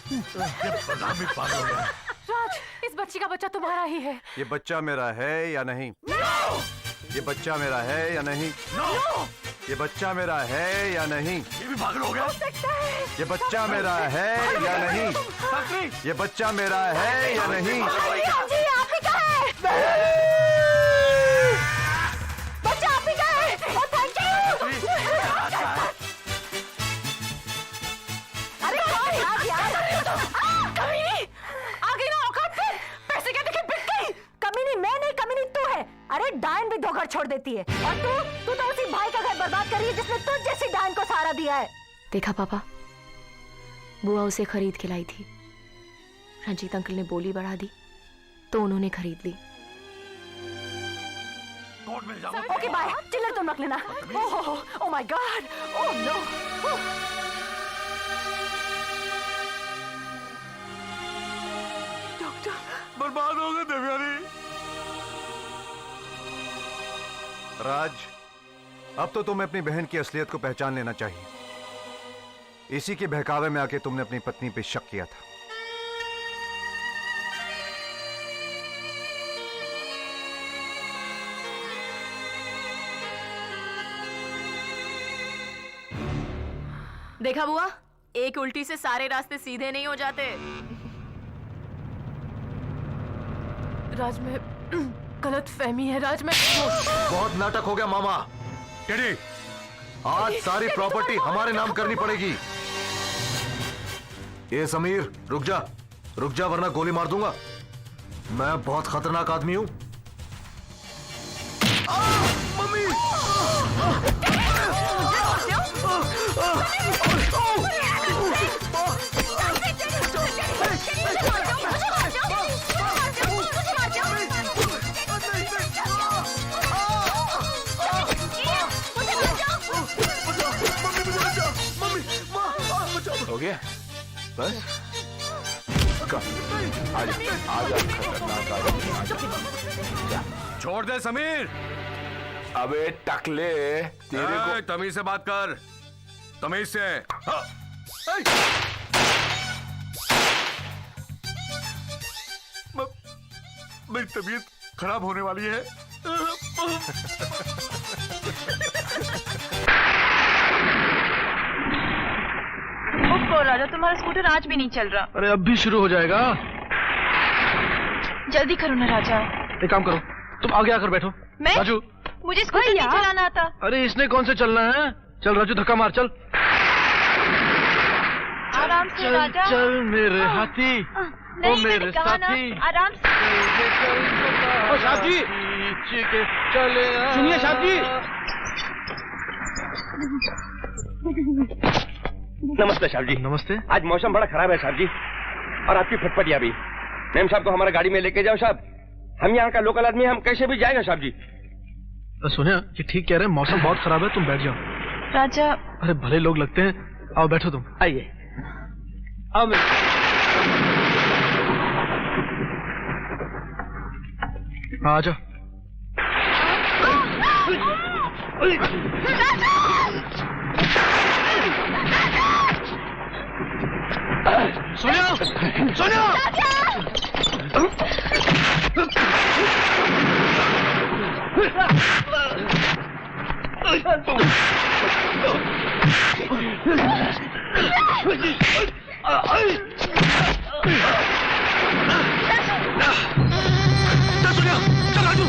राज, इस बच्ची का बच्चा तुम्हारा ही है। ये बच्चा मेरा है या नहीं? ये बच्चा मेरा है या नहीं? ये बच्चा मेरा है या नहीं? ये भी पागल हो गया। ये बच्चा मेरा है या नहीं? ये बच्चा मेरा है या नहीं? बच्चा आप ही का है। Thank you. अरे आ गई ना औकात पे? पैसे क्या दिखे बिक गई? कमीनी मैं नहीं, कमीनी तू है। अरे डायन भी धोखा छोड़ देती है, और तू तो उसी भाई का घर बर्बाद कर रही है जिसने तुझ जैसी डायन को सहारा दिया है। देखा पापा, बुआ उसे खरीद के लाई थी। रंजीत अंकल ने बोली बढ़ा दी तो उन्होंने खरीद ली। ओके बाय, चिल्लर तुम रख लेना। Oh my God, oh no. बर्बाद हो गए देवयानी। राज, अब तो तुम्हें अपनी बहन की असलियत को पहचान लेना चाहिए। इसी के बहकावे में आके तुमने अपनी पत्नी पे शक किया था। देखा बुआ, एक उल्टी से सारे रास्ते सीधे नहीं हो जाते। राज में गलत फहमी है। राज में बहुत नाटक हो गया मामा। टेडी, आज सारी प्रॉपर्टी हमारे नाम करनी पड़ेगी। ये समीर, रुक जा वरना गोली मार दूंगा। मैं बहुत खतरनाक आदमी हूं। मम्मी! हो गया बस। आजा खतरनाक आदमी, आजा। छोड़ दे समीर। अबे टकले, तेरे को तमीज से बात कर, तमीज से। मेरी तबीयत खराब होने वाली है। राजा, तुम्हारा स्कूटर आज भी नहीं चल रहा। अरे अब भी शुरू हो जाएगा। जल्दी करो ना राजा। एक काम करो, तुम आगे आकर बैठो। मैं? राजू, मुझे स्कूटर नहीं चलाना आता। अरे इसने कौन से चलना है? चल राजू, धक्का मार, चल आराम से चल राजा। चल मेरे हाथी, ओ नहीं, मेरे मैंने कहा ना, साथी। आराम से। ओ साहब जी, चले सुनिए साहब जी। नमस्ते साहब जी। नमस्ते। आज मौसम बड़ा खराब है साहब जी, और आपकी फटफटिया भी। मैम साहब को हमारा गाड़ी में लेके जाओ साहब। हम यहाँ का लोकल आदमी, हम कैसे भी जाएंगे साहब जी। सुनिए, ये ठीक कह रहे हैं, मौसम बहुत खराब है, तुम बैठ जाओ। राजा, अरे भले लोग लगते हैं, आओ बैठो तुम। आइए आओ मैं हाँ आ जाओ। सोनिया सोनिया चल राजू।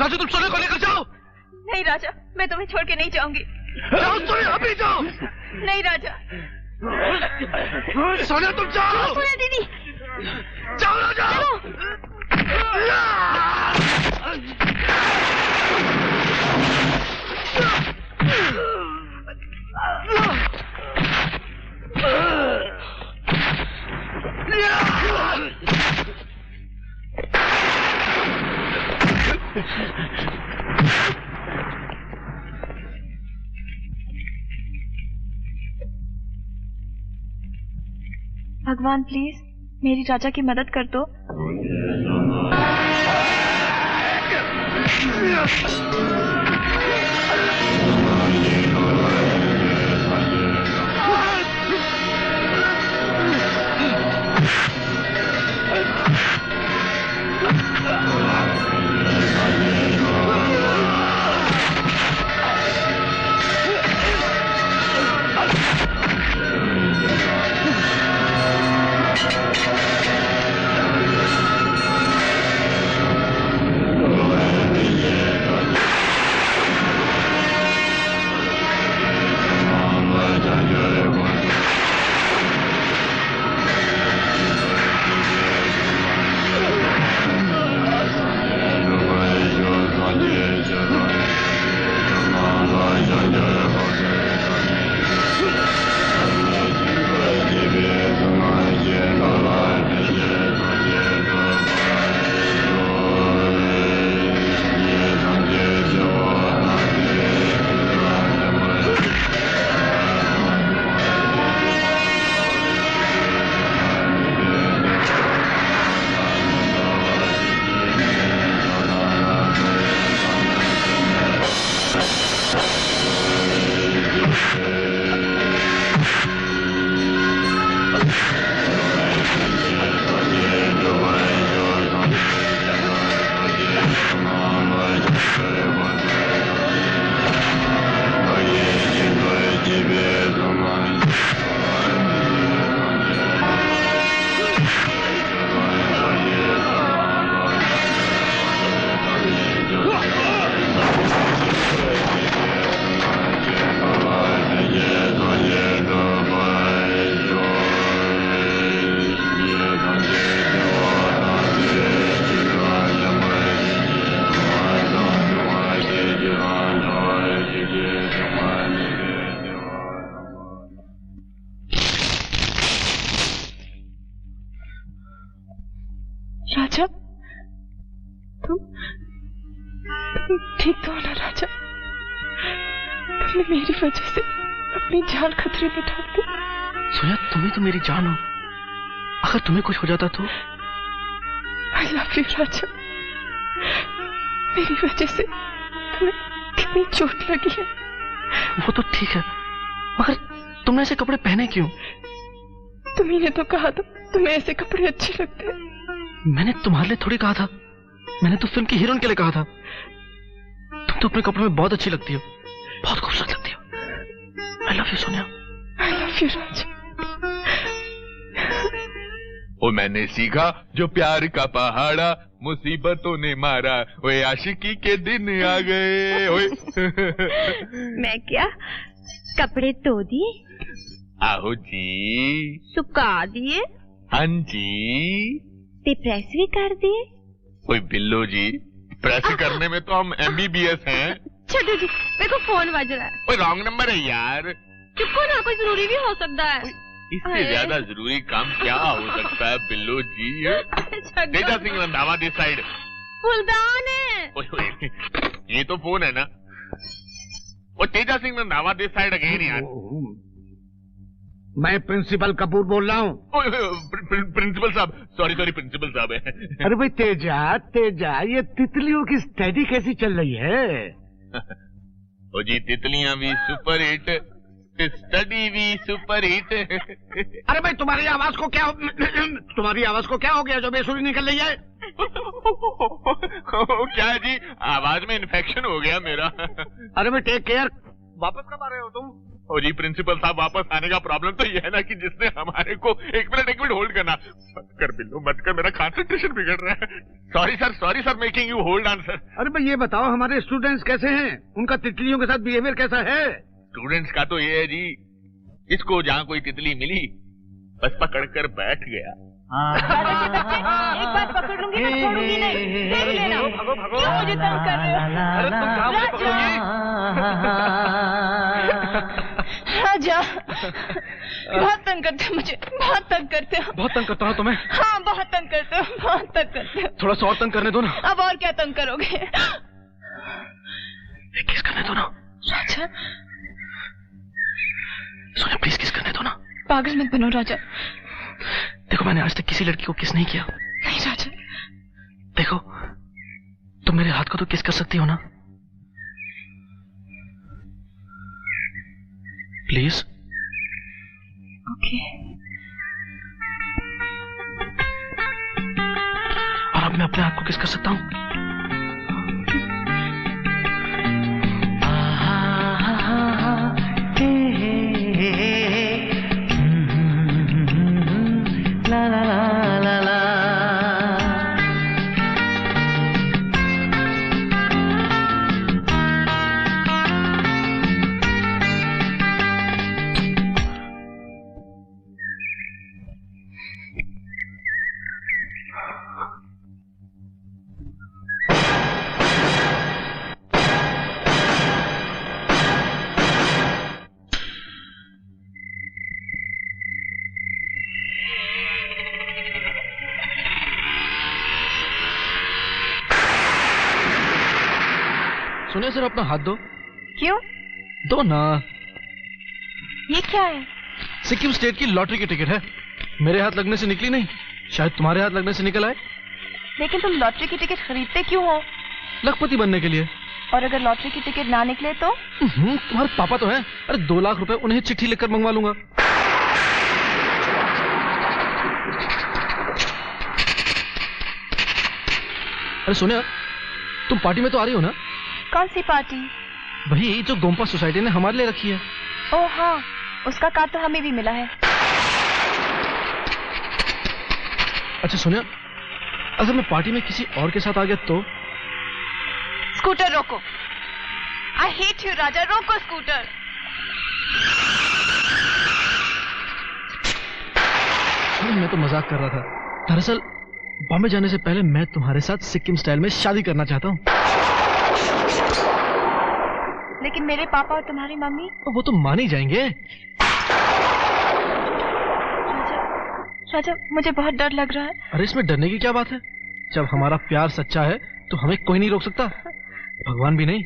राजू तुम सोनिया को लेकर जाओ। नहीं राजा, मैं तुम्हें छोड़ के नहीं जाऊंगी। जाओ सोनिया, अभी जाओ। नहीं राजा। सोनिया तुम जाओ। सोनिया दीदी जाओ राजा। भगवान प्लीज मेरी राजा की मदद कर दो। राजा तुम ठीक तो हो ना राजा? तुमने मेरी वजह से अपनी जान खतरे में डाल दी। सोनिया तुम्हें तो मेरी जान हो, अगर तुम्हें कुछ हो जाता तो? I love you राजा। मेरी वजह से तुम्हें कितनी चोट लगी है। वो तो ठीक है, मगर तुमने ऐसे कपड़े पहने क्यों? तुम्ही ने तो कहा था तुम्हें ऐसे कपड़े अच्छे लगते हैं। मैंने तुम्हारे लिए थोड़ी कहा था, मैंने तो फिल्म की हीरोइन के लिए कहा था। तुम तो अपने कपड़े में बहुत अच्छी लगती हो, बहुत खूबसूरत लगती हो। I love you Sonia. I love you राजा। ओ मैंने सीखा जो प्यार का पहाड़ा मुसीबतों ने मारा, ओए आशिकी के दिन आ गए। ओए मैं क्या कपड़े धो दिए? आहो जी। सुखा दिए? हाँ जी। ते प्रेस भी कर दिए? ओए बिल्लो जी, प्रेस करने में तो हम MBBS हैं। छोटू जी, मेरे को फोन बज रहा है। ओए रॉन्ग नंबर है यार। चुप को ना, कोई जरूरी भी हो सकता है। इससे ज्यादा जरूरी काम क्या हो सकता है बिल्लो जी? Teja Singh Randhawa this side. फुलदान है। ओए ओए, ये तो फोन है ना। वो Teja Singh Randhawa this side again यार। मैं प्रिंसिपल कपूर बोल रहा हूँ। प्रिंसिपल साहब, सॉरी प्रिंसिपल साहब है। अरे भाई तेजा, ये तितलियों की स्टडी कैसी चल रही है? ओ जी, तितलियां भी सुपर हिट, स्टडी भी सुपर हिट। अरे भाई तुम्हारी आवाज को क्या हो गया जो बेसुरी निकल रही है? क्या है जी, आवाज में इन्फेक्शन हो गया मेरा। अरे भाई टेक केयर। वापस कब आ रहे हो तुम? ओ जी प्रिंसिपल साहब, वापस आने का प्रॉब्लम तो ये है ना कि जिसने हमारे को एक मिनट होल्ड करना। मत कर बिल्लू, मत कर, मेरा कंसंट्रेशन बिगड़ रहा है। Sorry sir making you hold on sir. अरे भाई ये बताओ हमारे स्टूडेंट्स कैसे हैं? उनका तितलियों के साथ बिहेवियर कैसा है? स्टूडेंट्स का तो ये है जी, इसको जहाँ कोई तितली मिली बस पकड़ कर बैठ गया। एक बार पकड़ लूंगी मैं छोड़ूंगी नहीं, देख लेना। क्यों मुझे तंग कर रहे हो? अरे तुम कहाँ मुझे पकड़ोगी? राजा, बहुत तंग करते हो मुझे, बहुत तंग करते हो। बहुत तंग करता हूँ तुम्हें? हाँ, बहुत तंग करते हो, बहुत तंग करते हो। थोड़ा सा और तंग करने दो ना। अब और क्या तंग करोगे? किस करने दो ना। राजा, सोनिया प्लीज किस करने दो ना। पागल मत बनो राजा। देखो मैंने आज तक किसी लड़की को किस नहीं किया। नहीं राजा। देखो तुम मेरे हाथ को तो किस कर सकती हो ना, प्लीज। ओके। और अब मैं अपने हाथ को किस कर सकता हूँ? ला ला ला ला ला। सोनिया सर अपना हाथ दो। क्यों? दो ना। ये क्या है? सिक्किम स्टेट की लॉटरी की टिकट है। मेरे हाथ लगने से निकली नहीं, शायद तुम्हारे हाथ लगने से निकल आए। लेकिन तुम लॉटरी की टिकट खरीदते क्यों हो? लखपति बनने के लिए। और अगर लॉटरी की टिकट ना निकले तो? तुम्हारे पापा तो हैं। अरे 2 लाख रुपए उन्हें चिट्ठी लिखकर मंगवा लूंगा। अरे सोनिया, तुम पार्टी में तो आ रही हो ना? कौन सी पार्टी? वही जो गोम्पा सोसाइटी ने हमारे लिए रखी है। ओह हाँ, उसका कार्ड तो हमें भी मिला है। अच्छा सोनिया, अगर मैं पार्टी में किसी और के साथ आ गया तो? स्कूटर रोको। आई हेट यू राजा, रोको स्कूटर। मैं तो मजाक कर रहा था। दरअसल बॉम्बे जाने से पहले मैं तुम्हारे साथ सिक्किम स्टाइल में शादी करना चाहता हूँ। लेकिन मेरे पापा और तुम्हारी मम्मी? वो तो मान ही जाएंगे। राजा, मुझे बहुत डर लग रहा है। अरे इसमें डरने की क्या बात है? जब हमारा प्यार सच्चा है तो हमें कोई नहीं रोक सकता, भगवान भी नहीं।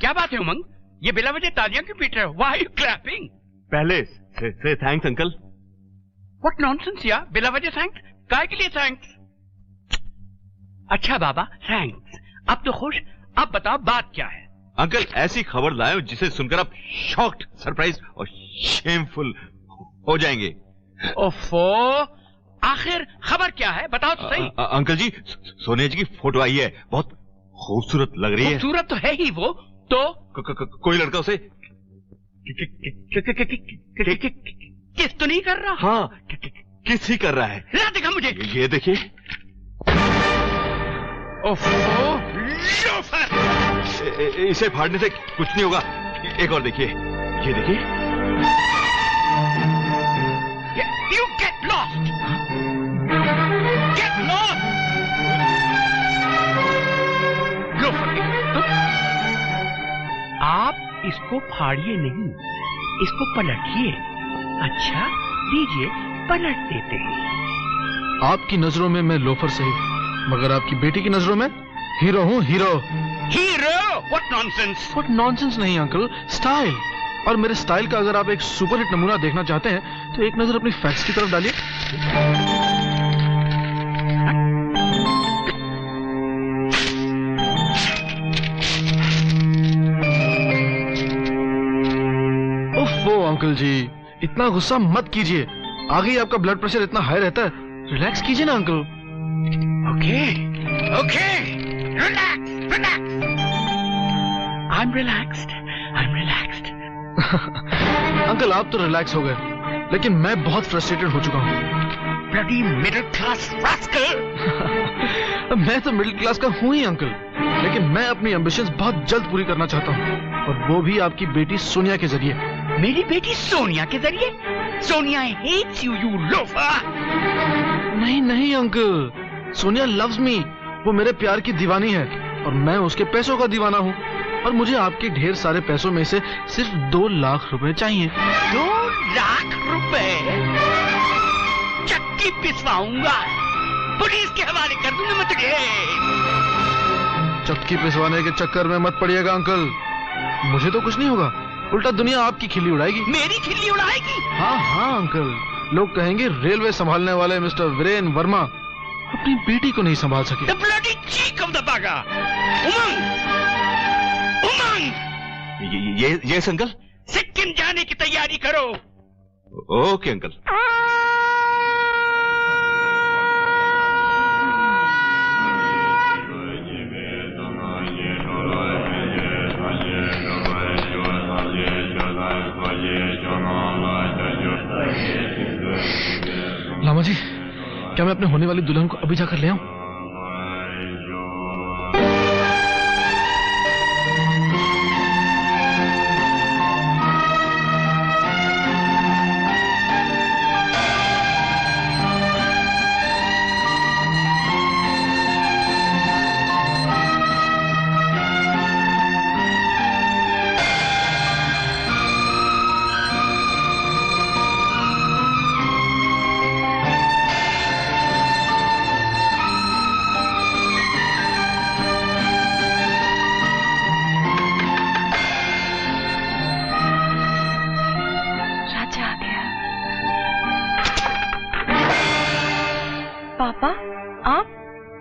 क्या बात है उमंग, ये बिला वजह तालियां क्यों पीट रहे हो? Why are you clapping? पहले से थैंक्स अंकल। What nonsense यार, बिला वजह थैंक्स? काय के लिए थैंक्स? अच्छा बाबा, थैंक्स। अब तो खुश। अब बताओ बात क्या है? अंकल ऐसी खबर लाए जिसे सुनकर आप शॉक्ड, सरप्राइज और शेमफुल हो जाएंगे। ओफो, आखिर खबर क्या है? बताओ तो सही। अंकल जी, सोनिया जी की फोटो आई है, बहुत खूबसूरत लग रही है। खूबसूरत तो है ही वो। तो कोई लड़का उसे किस तो नहीं कर रहा? हाँ, किस ही कर रहा है। ला दिखा मुझे। ये देखिए। ओफो, इसे फाड़ने से कुछ नहीं होगा। एक और देखिए, ये देखिए। You get lost! Get lost! आप इसको फाड़िए नहीं, इसको पलटिए। अच्छा, लीजिए, पलट देते हैं। आपकी नजरों में मैं लोफर सही, मगर आपकी बेटी की नजरों में हीरो हूँ, hero. Hero? What nonsense! What nonsense नहीं अंकल, स्टाइल। और मेरे स्टाइल का अगर आप एक सुपरहिट नमूना देखना चाहते हैं तो एक नजर अपनी फैक्ट्स की तरफ डालिए। ओफो अंकल जी, इतना गुस्सा मत कीजिए। आगे ही आपका ब्लड प्रेशर इतना हाई रहता है, रिलैक्स कीजिए ना uncle. Okay, okay, relax, relax. I'm relaxed, I'm relaxed. Uncle आप तो रिलैक्स हो गए, लेकिन मैं बहुत फ्रस्ट्रेटेड हो चुका हूँ। Bloody middle class rascal! मैं तो मिडिल क्लास का हूँ ही अंकल, लेकिन मैं अपनी एम्बिशंस बहुत जल्द पूरी करना चाहता हूँ, और वो भी आपकी बेटी सोनिया के जरिए। मेरी बेटी सोनिया के जरिए? Sonia hates you, you loafer! नहीं नहीं अंकल, सोनिया लव्स मी। वो मेरे प्यार की दीवानी है और मैं उसके पैसों का दीवाना हूँ, और मुझे आपके ढेर सारे पैसों में से सिर्फ 2 लाख रुपए चाहिए। 2 लाख रुपए? चक्की पिसवाऊंगा, पुलिस के हवाले कर दूंगा मैं तुझे। चक्की पिसवाने के चक्कर में मत पड़िएगा अंकल, मुझे तो कुछ नहीं होगा, उल्टा दुनिया आपकी खिल्ली उड़ाएगी। मेरी खिल्ली उड़ाएगी? हाँ हाँ अंकल, लोग कहेंगे रेलवे संभालने वाले मिस्टर वीरेन वर्मा अपनी बेटी को नहीं संभाल सके। The bloody cheek of the bugger! उमंग! उमंग! ये अंकल। सिक्किम जाने की तैयारी करो। Okay uncle. लामा जी, क्या मैं अपने होने वाली दुल्हन को अभी जाकर ले आऊं? पापा, आप?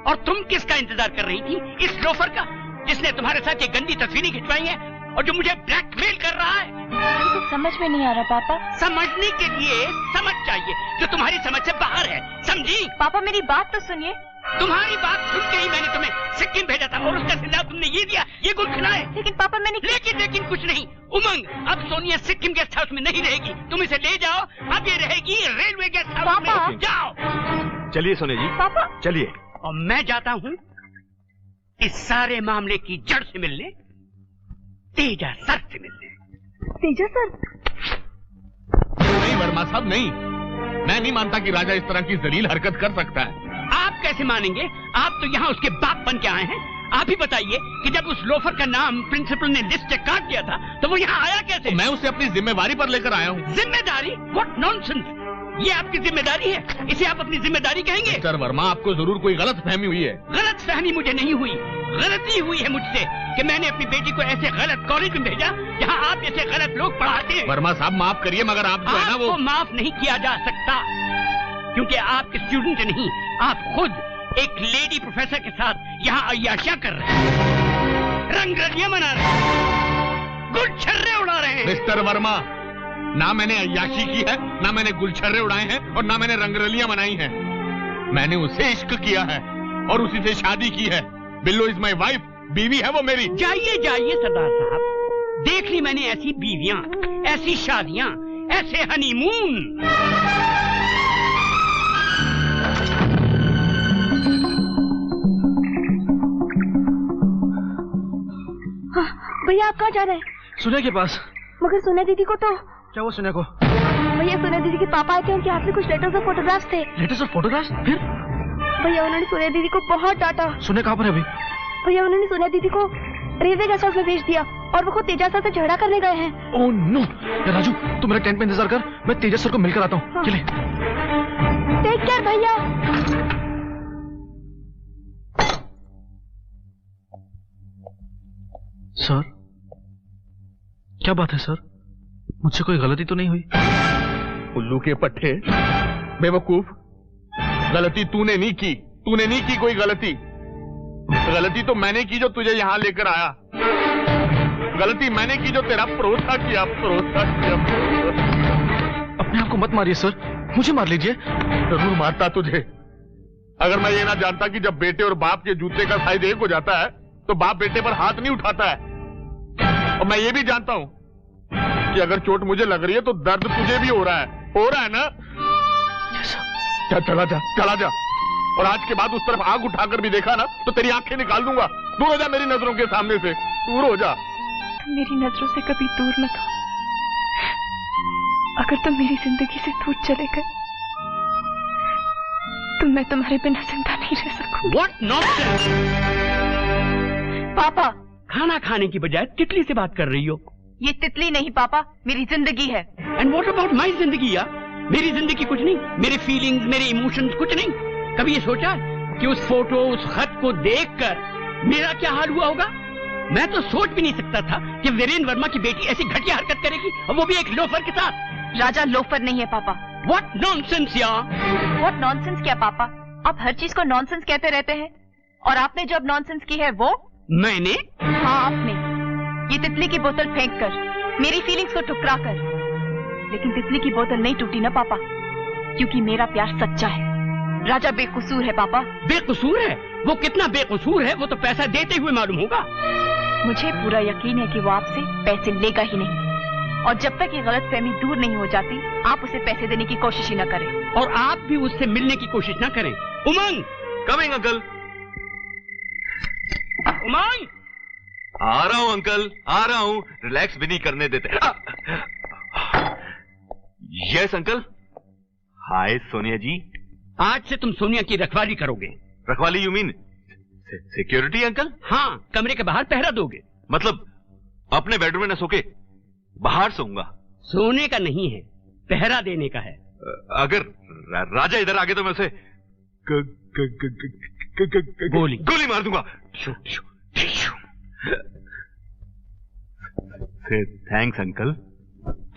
और तुम किसका इंतजार कर रही थी? इस लोफर का, जिसने तुम्हारे साथ ये गंदी तस्वीरें खिंचवाई हैं और जो मुझे ब्लैकमेल कर रहा है। मुझे समझ में नहीं आ रहा पापा। समझने के लिए समझ चाहिए, जो तुम्हारी समझ से बाहर है, समझी? पापा मेरी बात तो सुनिए। तुम्हारी बात सुन के ही मैंने तुम्हें सिक्किम भेजा था और उसका सिला तुमने ये दिया, ये गुल खिलाए। लेकिन पापा मैंने लेकिन कुछ नहीं। उमंग, अब सोनिया सिक्किम गेस्ट हाउस में नहीं रहेगी, तुम इसे ले जाओ। अब ये रहेगी रेलवे गेस्ट हाउस में। जाओ। चलिए सोनिया जी, पापा चलिए। और मैं जाता हूँ इस सारे मामले की जड़ से मिलने, तेजा सर से मिलने। तेजा सर? नहीं वर्मा साहब, नहीं, मैं नहीं मानता कि राजा इस तरह की जलील हरकत कर सकता है। आप कैसे मानेंगे? आप तो यहाँ उसके बाप बन के आए हैं। आप ही बताइए कि जब उस लोफर का नाम प्रिंसिपल ने लिस्ट से काट दिया था तो वो यहाँ आया कैसे? तो मैं उसे अपनी जिम्मेवारी पर लेकर आया हूँ। जिम्मेदारी? What nonsense! ये आपकी जिम्मेदारी है, इसे आप अपनी जिम्मेदारी कहेंगे? सर वर्मा, आपको जरूर कोई गलत फहमी हुई है। गलत फहमी मुझे नहीं हुई, गलती हुई है मुझसे कि मैंने अपनी बेटी को ऐसे गलत कॉलेज में भेजा जहाँ आप जैसे गलत लोग पढ़ाते हैं। वर्मा साहब माफ करिए, मगर आप जो है ना वो माफ नहीं किया जा सकता, क्योंकि आप स्टूडेंट नहीं, आप खुद एक लेडी प्रोफेसर के साथ यहाँ अय्याशियां कर रहे हैं, रंगरलियां मना रहे हैं, गुलछर्रे उड़ा रहे हैं। मिस्टर वर्मा, ना मैंने अय्याशी की है, ना मैंने गुलछर्रे उड़ाए हैं और ना मैंने रंगरलियां मनाई हैं। मैंने उसे इश्क किया है और उसी से शादी की है। बिल्लो इज माई वाइफ, बीवी है वो मेरी। जाइए जाइए सरदार साहब, देख ली मैंने ऐसी बीवियां, ऐसी शादियां, ऐसे हनीमून। भैया आप कहाँ जा रहे हैं? सुनिया के पास। मगर सोनिया दीदी को तो। क्या वो सुनिया को? भैया सोनिया दीदी के पापा आए थे, उनके हाथ में कुछ लेटर्स और फोटोग्राफ्स थे। लेटर्स और फोटोग्राफ्स? फिर? भैया उन्होंने सोनिया दीदी को बहुत डांटा। सुनिया कहाँ पर है अभी? भैया उन्होंने सोनिया दीदी को रेलवे गेस्ट हाउस में भेज दिया और वो खुद तेजस सर से झगड़ा करने गए हैं। Oh no! राजू तू मेरे टेंट में इंतजार कर, मैं तेजस सर को मिलकर आता हूँ। चले। टेक केयर भैया। सर क्या बात है सर? मुझसे कोई गलती तो नहीं हुई? उल्लू के पट्टे, बेवकूफ, गलती तूने नहीं की, तूने नहीं की कोई गलती। गलती तो मैंने की जो तुझे यहां लेकर आया। गलती मैंने की जो तेरा भरोसा किया। अपने आप को मत मारिए सर, मुझे मार लीजिए। जरूर मारता तुझे, अगर मैं ये ना जानता कि जब बेटे और बाप के जूते का साइज एक हो जाता है तो बाप बेटे पर हाथ नहीं उठाता है। और मैं ये भी जानता हूं कि अगर चोट मुझे लग रही है तो दर्द तुझे भी हो रहा है ना? चला जा। और आज के बाद उस तरफ आग उठाकर भी देखा ना तो तेरी आंखें निकाल दूंगा। दूर हो जा मेरी नजरों के सामने से, दूर हो जा। तुम मेरी नजरों से कभी दूर मत हो। अगर तुम मेरी जिंदगी से दूर चले गए तो मैं तुम्हारे बिना जिंदा नहीं रह सकूंगी। What nonsense! पापा, खाना खाने की बजाय तितली से बात कर रही हो। ये तितली नहीं पापा, मेरी जिंदगी है। एंड व्हाट अबाउट माई जिंदगी यार? मेरी जिंदगी कुछ नहीं, मेरे फीलिंग्स, मेरे इमोशंस कुछ नहीं। कभी ये सोचा कि उस फोटो, उस खत को देखकर मेरा क्या हाल हुआ होगा? मैं तो सोच भी नहीं सकता था कि वीरेन वर्मा की बेटी ऐसी घटिया हरकत करेगी, और वो भी एक लोफर के साथ। राजा लोफर नहीं है पापा। व्हाट नॉनसेंस यार! व्हाट नॉनसेंस क्या पापा? आप हर चीज को नॉनसेंस कहते रहते हैं। और आपने जो अब नॉनसेंस की है वो? मैंने? हाँ आपने। ये तितली की बोतल फेंक कर, मेरी फीलिंग्स को ठुकरा कर। लेकिन तितली की बोतल नहीं टूटी ना पापा, क्योंकि मेरा प्यार सच्चा है। राजा बेकसूर है पापा। बेकसूर है? वो कितना बेकसूर है वो तो पैसा देते हुए मालूम होगा। मुझे पूरा यकीन है कि वो आपसे पैसे लेगा ही नहीं, और जब तक ये गलतफहमी दूर नहीं हो जाती आप उसे पैसे देने की कोशिश ही न करें। और आप भी उससे मिलने की कोशिश न करें। उमंग! Coming uncle. उमंग! आ रहा हूं अंकल, आ रहा हूं। रिलैक्स भी नहीं करने देते। Yes uncle. Hi Sonia ji. आज से तुम सोनिया की रखवाली करोगे। रखवाली यू मीन सिक्योरिटी अंकल? हाँ, कमरे के बाहर पहरा दोगे। मतलब अपने बेडरूम में न सोके बाहर सोऊंगा? सोने का नहीं है, पहरा देने का है। अगर राजा इधर आ गए तो मैं उसे गोली मार दूंगा। Thanks uncle.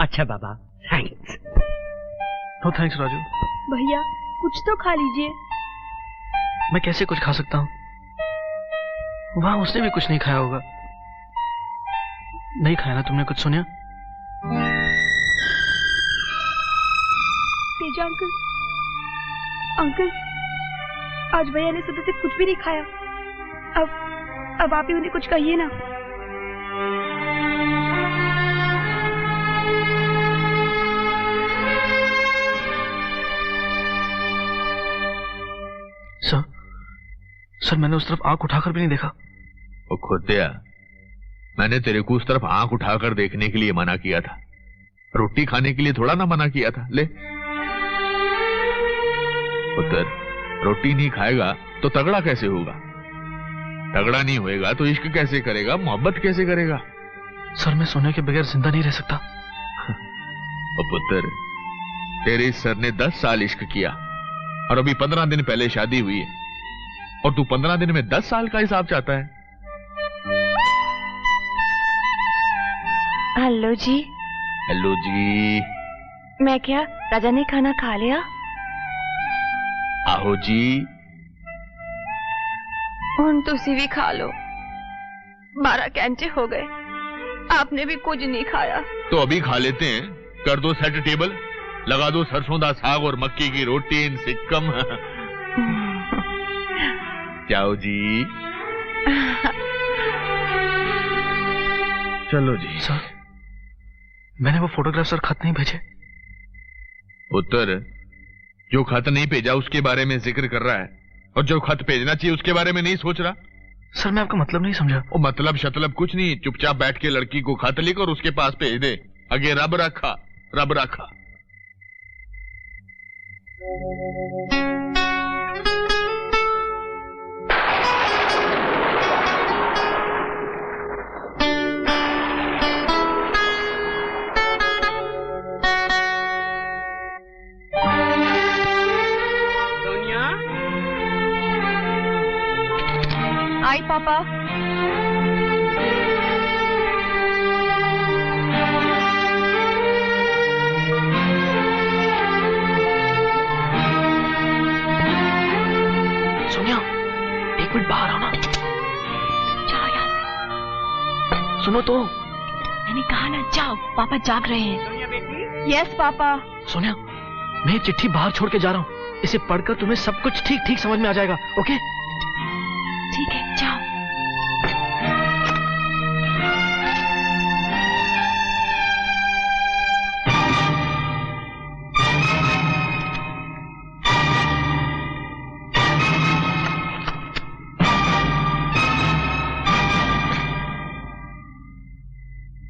अच्छा बाबा, थैंक्स। No thanks Raju. भैया कुछ तो खा लीजिए। मैं कैसे कुछ खा सकता हूँ? वहां उसने भी कुछ नहीं खाया होगा। नहीं खाया ना तुमने कुछ सोनिया? तेजा अंकल, अंकल आज भैया ने सुबह से कुछ भी नहीं खाया। अब आप ही उन्हें कुछ कहिए ना। सर मैंने उस तरफ आंख उठाकर भी नहीं देखा। ओ खोतिया, मैंने तेरे को उस तरफ आंख उठाकर देखने के लिए मना किया था, रोटी खाने के लिए थोड़ा ना मना किया था। ले पुत्र, रोटी नहीं खाएगा तो तगड़ा कैसे होगा? तगड़ा नहीं होएगा तो इश्क कैसे करेगा, मोहब्बत कैसे करेगा? सर मैं सोने के बगैर जिंदा नहीं रह सकता। ओ पुत्र, तेरे सर ने 10 साल इश्क किया और अभी 15 दिन पहले शादी हुई है, और तू 15 दिन में 10 साल का हिसाब चाहता है? हेलो जी। हेलो जी। मैं क्या, राजा ने खाना खा लिया? आहो जी। ਹੁਣ ਤੁਸੀਂ भी खा लो 12 घंटे हो गए आपने भी कुछ नहीं खाया। तो अभी खा लेते हैं। कर दो सेट टेबल, लगा दो सरसों दा साग और मक्की की रोटी इन सिक्कम। जाओ जी। चलो जी। सर मैंने वो फोटोग्राफ सर खत नहीं भेजे। उत्तर जो खत नहीं भेजा उसके बारे में जिक्र कर रहा है और जो खत भेजना चाहिए उसके बारे में नहीं सोच रहा। सर मैं आपका मतलब नहीं समझा। वो मतलब शतलब कुछ नहीं, चुपचाप बैठ के लड़की को खत लिख और उसके पास भेज दे। आगे रब रखा रब रखा। सोनिया आई पापा। सोनिया एक मिनट बाहर आओ ना। जाओ यहाँ से। सुनो तो। मैंने कहा ना जाओ, पापा जाग रहे हैं। Yes papa. सोनिया मैं ये चिट्ठी बाहर छोड़ के जा रहा हूँ, इसे पढ़कर तुम्हें सब कुछ ठीक ठीक समझ में आ जाएगा। ओके ठीक है जाओ।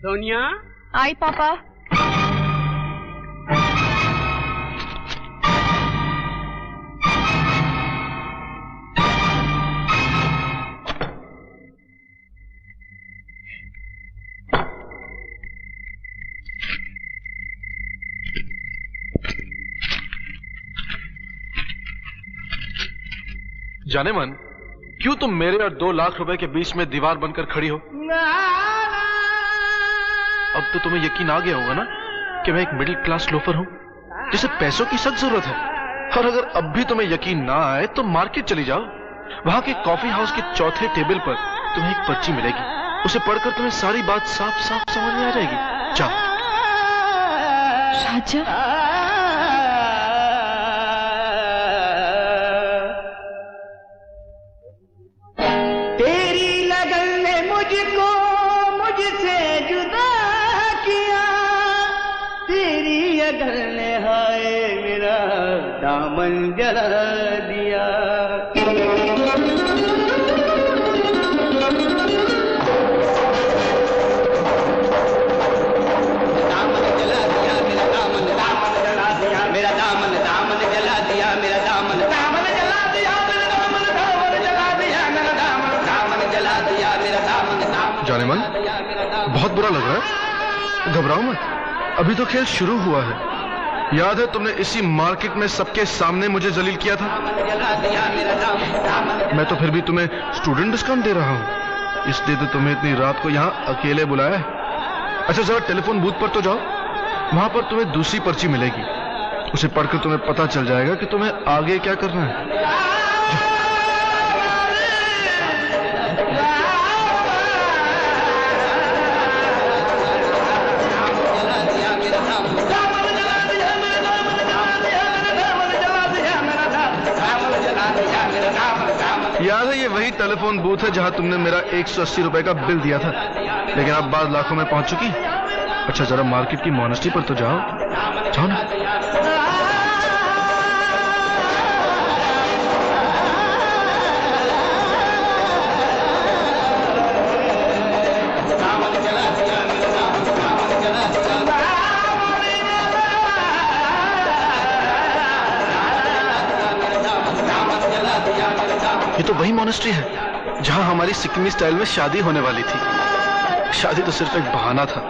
सोनिया आई पापा। जाने मन क्यों तुम मेरे और 2 लाख रुपए के बीच में दीवार बनकर खड़ी हो? अब तो तुम्हें यकीन आ गया होगा ना कि मैं एक मिडिल क्लास लोफर हूं जिसे पैसों की सख्त जरूरत है। और अगर अब भी तुम्हें यकीन ना आए तो मार्केट चली जाओ। वहां के कॉफी हाउस के चौथे टेबल पर तुम्हें एक पर्ची मिलेगी, उसे पढ़कर तुम्हें सारी बात साफ साफ समझ में आ जाएगी। जाओ। राजा तेरी लगन ने मुझको मुझसे जुदा किया, तेरी लगन ने हाय मेरा दामन जला दिया। जाने मन बहुत बुरा लग रहा है, घबराओ मत, अभी तो खेल शुरू हुआ है। याद है तुमने इसी मार्केट में सबके सामने मुझे जलील किया था। मैं तो फिर भी तुम्हें स्टूडेंट डिस्काउंट दे रहा हूं, इसलिए तो तुम्हें इतनी रात को यहां अकेले बुलाया है। अच्छा जरा टेलीफोन बूथ पर तो जाओ, वहां पर तुम्हें दूसरी पर्ची मिलेगी, उसे पढ़कर तुम्हें पता चल जाएगा कि तुम्हें आगे क्या करना है। याद है ये वही टेलीफोन बूथ है जहां तुमने मेरा 180 रुपए का बिल दिया था, लेकिन अब बात लाखों में पहुंच चुकी। अच्छा जरा मार्केट की मॉनेस्ट्री पर तो जाओ, जाओ ना। ये तो वही मॉनेस्ट्री है जहां हमारी सिक्किमी स्टाइल में शादी होने वाली थी। शादी तो सिर्फ एक बहाना था,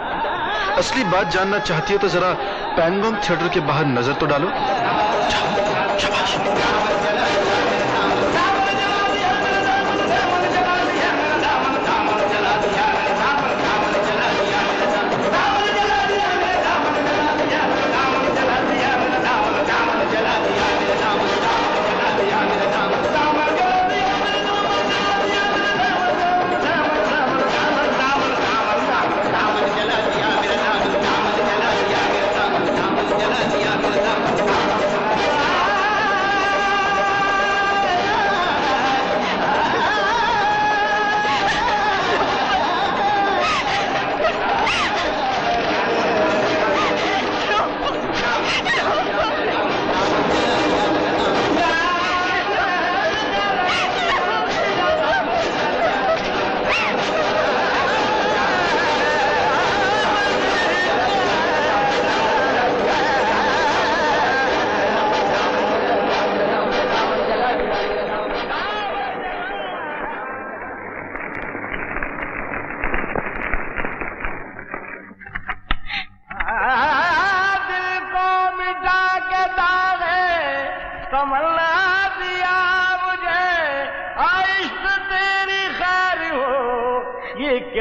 असली बात जानना चाहती हो तो जरा पैनगोंग थिएटर के बाहर नजर तो डालो। शाबाश।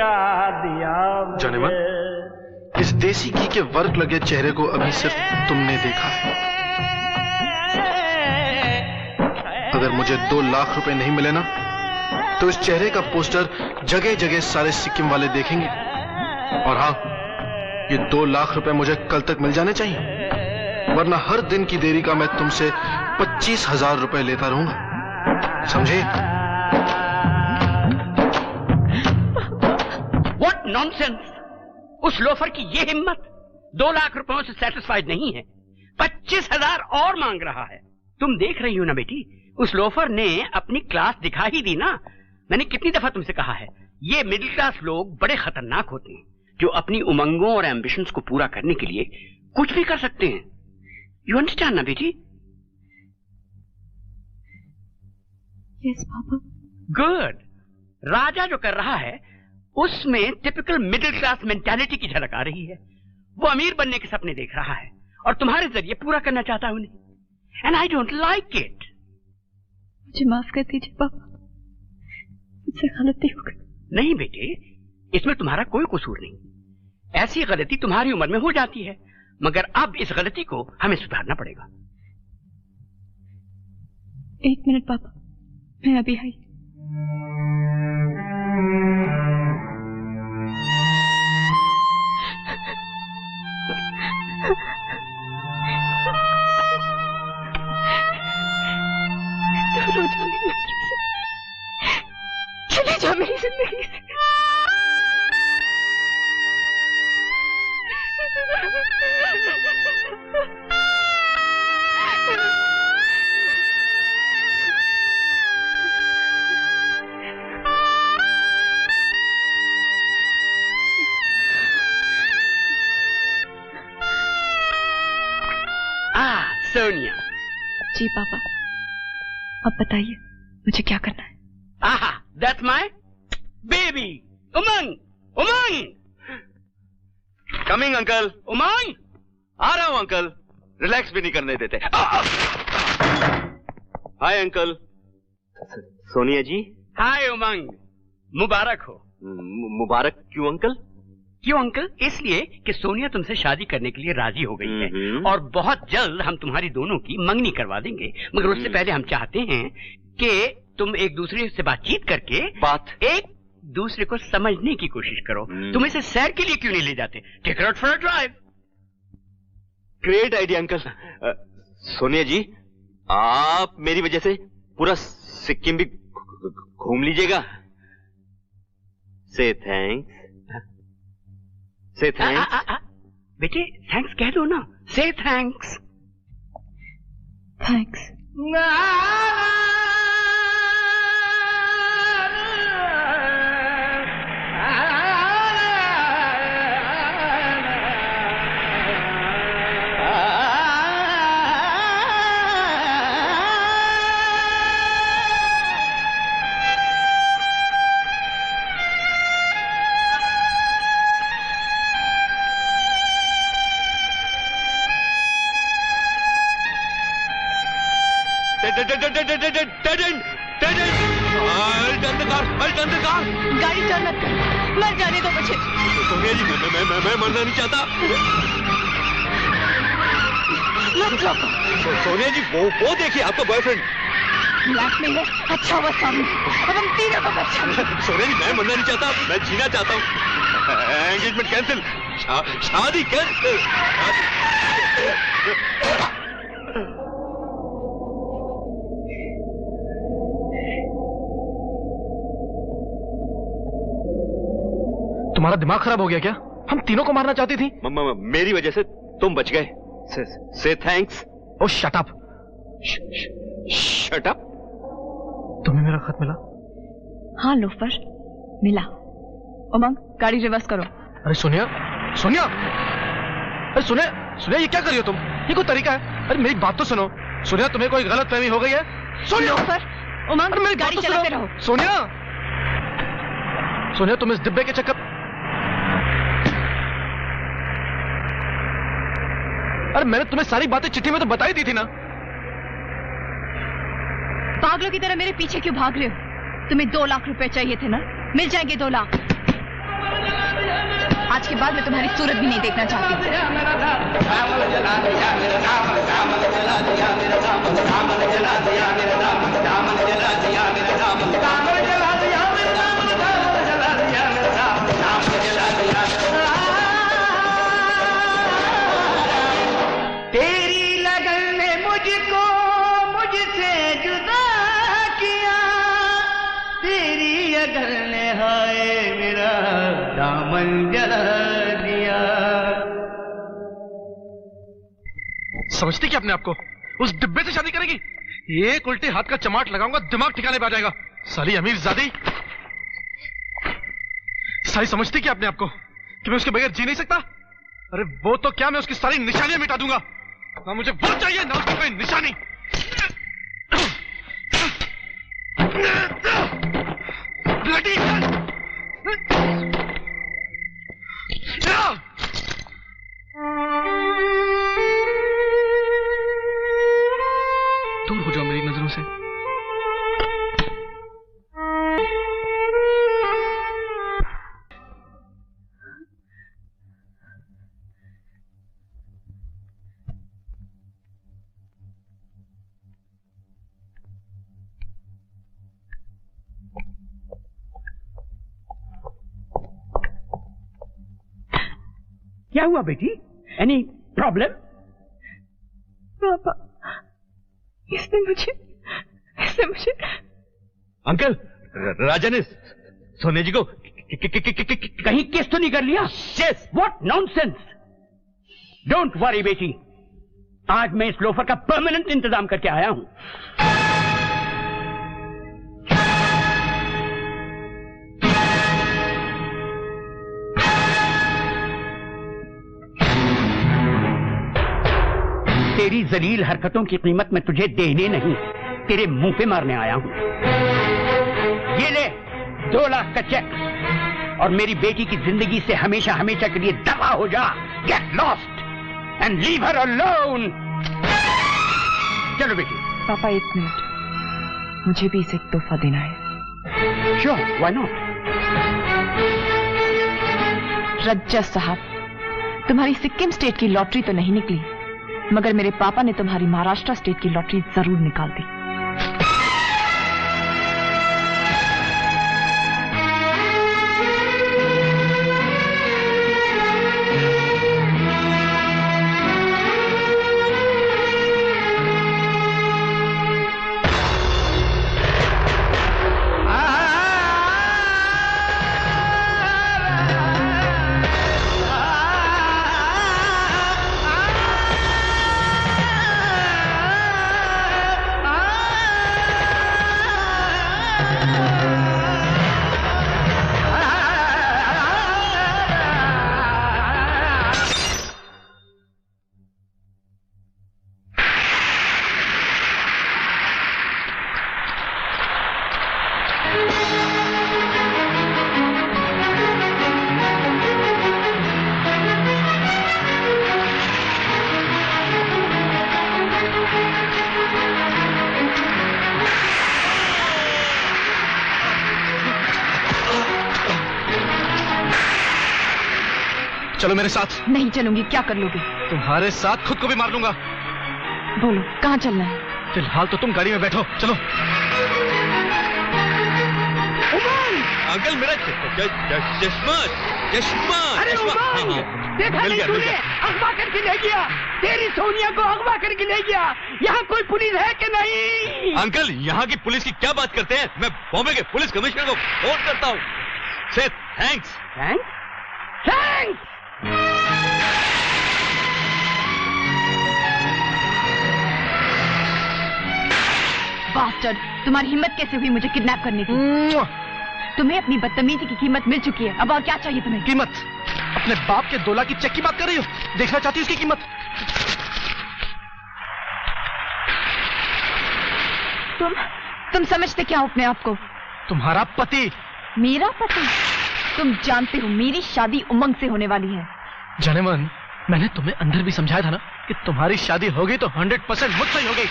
दिया जाने मन, इस देसी घी के वर्क लगे चेहरे को अभी सिर्फ तुमने देखा है। अगर मुझे 2 लाख रुपए नहीं मिले ना, तो इस चेहरे का पोस्टर जगह जगह सारे सिक्किम वाले देखेंगे। और हाँ, ये 2 लाख रुपए मुझे कल तक मिल जाने चाहिए, वरना हर दिन की देरी का मैं तुमसे 25,000 रुपए लेता रहूंगा, समझे? What nonsense! उस लोफर की ये हिम्मत 2 लाख रुपयों से सेटिस्फाइड नहीं है, 25,000 और मांग रहा है। तुम देख रही हो ना बेटी, उस लोफर ने अपनी क्लास दिखा ही दी ना। मैंने कितनी दफा तुमसे कहा है, ये मिडिल क्लास लोग बड़े खतरनाक होते हैं, जो अपनी उमंगों और एम्बिशंस को पूरा करने के लिए कुछ भी कर सकते हैं। यू अंडरस्टैंड ना बेटी? Yes papa. गुड। राजा जो कर रहा है उसमें टिपिकल मिडिल क्लास मेंटालिटी की झलक आ रही है। वो अमीर बनने के सपने देख रहा है और तुम्हारे जरिए पूरा करना चाहता है उन्हें। And I don't like it. मुझे माफ कर दीजिए पापा, मुझसे गलती हो गई। नहीं बेटे, इसमें तुम्हारा कोई कसूर नहीं। ऐसी गलती तुम्हारी उम्र में हो जाती है, मगर अब इस गलती को हमें सुधारना पड़ेगा। 1 मिनट पापा, मैं अभी आई। चले जाओ मेरी जिंदगी से। सोनिया। जी पापा, अब बताइए मुझे क्या करना है? आहा, that's my baby Umang. Umang coming uncle. Umang आ रहा हूं अंकल, रिलैक्स भी नहीं करने देते। Hi uncle. सोनिया जी। हाय उमंग, मुबारक हो। मुबारक क्यों अंकल? क्यों अंकल? इसलिए कि सोनिया तुमसे शादी करने के लिए राजी हो गई है और बहुत जल्द हम तुम्हारी दोनों की मंगनी करवा देंगे। मगर उससे पहले हम चाहते हैं कि तुम एक दूसरे से बातचीत करके एक दूसरे को समझने की कोशिश करो। तुम इसे सैर के लिए क्यों नहीं ले जाते? Take her out for a drive. Great idea uncle. Sonia ji, आप मेरी वजह से पूरा सिक्किम भी घूम लीजिएगा। से थैंक्स। से थैंक्स। बेटे थैंक्स कह दो ना। से थैंक्स। थैंक्स। गाड़ी टर्न मत कर, मर जाने दो मुझे। सोनिया जी, मैं मरना नहीं चाहता। मत रोको। सोनिया जी, वो देखिए आपका बॉयफ्रेंड। ब्लैकमेल है, अच्छा हुआ सामने। अब हम तीनों को बचाएंगे। सोनिया जी, मैं मरना नहीं चाहता, मैं जीना चाहता हूँ। एंगेजमेंट कैंसिल, शादी कैंसिल। तुम्हारा दिमाग खराब हो गया क्या? हम तीनों को मारना चाहती थी। मेरी वजह से तुम बच गए। से थैंक्स। ओ शट अप। Shut up. तुम्हें मेरा खत मिला? हाँ लोफर, मिला। उमंग, गाड़ी रिवर्स करो। अरे सोनिया, सोनिया, अरे सोनिया, सोनिया ये क्या कर रही हो तुम? ये कोई तरीका है? अरे मेरी बात तो सुनो। सोनिया, तुम्हें कोई गलत फहमी हो गई है? सोनिया, लोफर, उमंग, मेरी गाड़ी बात तो चलाते सुनो। रहो। सोनिया, सोनिया, तुम इस डिब्बे के चक्कर। अरे मैंने तुम्हें सारी बातें चिट्ठी में तो बताई दी थी ना। पागलों की तरह मेरे पीछे क्यों भाग रहे हो? तुम्हें 2 लाख रुपए चाहिए थे ना? मिल जाएंगे 2 लाख। आज के बाद मैं तुम्हारी सूरत भी नहीं देखना चाहती। तेरी लगन ने मुझको मुझसे जुदा किया, तेरी लगन ने हाय मेरा दामन जला दिया। समझती क्या अपने आप को? उस डिब्बे से शादी करेगी? एक उल्टे हाथ का चमाट लगाऊंगा, दिमाग ठिकाने पे आ जाएगा। साली अमीर ज़ादी। साली समझती क्या अपने आप को कि मैं उसके बगैर जी नहीं सकता? अरे वो तो क्या, मैं उसकी सारी निशानियां मिटा दूंगा। ना मुझे वो चाहिए ना उसकी कोई निशानी। ब्लडी दूर हो जाओ मेरी नजरों से। क्या हुआ बेटी? Any problem? पापा, इसने मुझे अंकल, राजा ने सोने जी को कहीं केस तो नहीं कर लिया? Yes. What nonsense! Don't worry बेटी, आज मैं इस लोफर का परमानेंट इंतजाम करके आया हूं। तेरी जलील हरकतों की कीमत मैं तुझे देने नहीं, तेरे मुंह पे मारने आया हूं। ये ले 2 लाख का चेक और मेरी बेटी की जिंदगी से हमेशा हमेशा के लिए दफा हो जा। Get lost and leave her alone. चलो बेटी। पापा 1 मिनट, मुझे भी इसे एक तोहफा देना है। Sure, why not? रज्जा साहब, तुम्हारी सिक्किम स्टेट की लॉटरी तो नहीं निकली, मगर मेरे पापा ने तुम्हारी महाराष्ट्र स्टेट की लॉटरी जरूर निकाल दी। चलो मेरे साथ। नहीं चलूंगी। क्या कर लोगे? तुम्हारे साथ खुद को भी मार दूंगा। बोलो कहाँ चलना है? फिलहाल तो तुम गाड़ी में बैठो, चलो। अंकल मेरा चश्मा चश्मा। अरे उमंग, देखा नहीं तूने? अगवा करके ले गया, तेरी सोनिया को अगवा करके ले गया। यहाँ कोई पुलिस है कि नहीं? अंकल, यहाँ की पुलिस की क्या बात करते हैं? मैं बॉम्बे के पुलिस कमिश्नर को फोन करता हूँ। से थैंक्स। थैंक्स? थैंक्स! बास्टर्ड, तुम्हारी हिम्मत कैसे हुई मुझे किडनैप करने की? तुम्हें अपनी बदतमीजी की कीमत मिल चुकी है, अब और क्या चाहिए तुम्हें? कीमत? अपने बाप के 2 लाख की चेक की बात कर रही हो? देखना चाहती हो उसकी कीमत? तुम समझते क्या हो अपने आप को? तुम्हारा पति। मेरा पति? तुम जानते हो मेरी शादी उमंग से होने वाली है। जाने मन, मैंने तुम्हें अंदर भी समझाया था ना कि तुम्हारी शादी होगी तो 100% मुझसे ही होगी।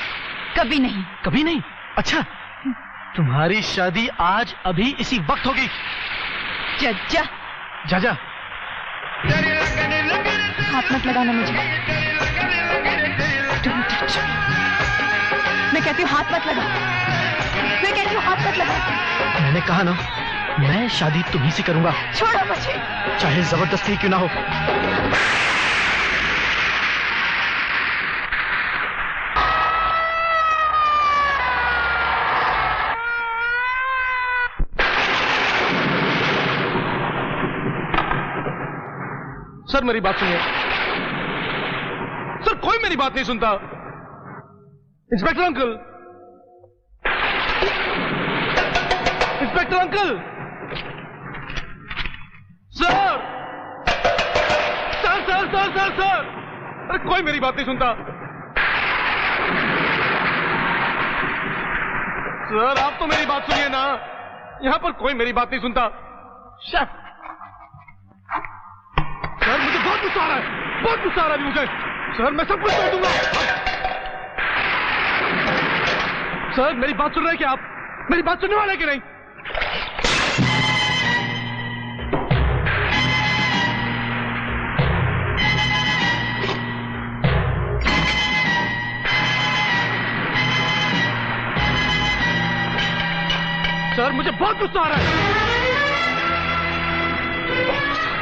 कभी नहीं। कभी नहीं? अच्छा, तुम्हारी शादी आज अभी इसी वक्त होगी। जा। जा। हाथ मत लगाना मुझे। Don't touch me. मैं कहती हूँ हाथ मत लगा। मैं कहती हूँ हाथ मत लगा। मैंने कहा ना, मैं शादी तुम्ही से करूंगा। छोड़ो मुझे। चाहे जबरदस्ती क्यों ना हो। सर मेरी बात सुनिए। सर कोई मेरी बात नहीं सुनता। Inspector uncle, inspector uncle, sir sir sir sir sir sir, अरे कोई मेरी बात नहीं सुनता। सर आप तो मेरी बात सुनिए ना, यहां पर कोई मेरी बात नहीं सुनता। शेफ, सर मुझे बहुत गुस्सा आ रहा है, बहुत गुस्सा आ रहा है मुझे। सर मैं सब कुछ कर दूंगा। सर मेरी बात सुन रहे हैं क्या आप? मेरी बात सुनने वाले हैं कि नहीं? सर मुझे बहुत गुस्सा आ रहा है।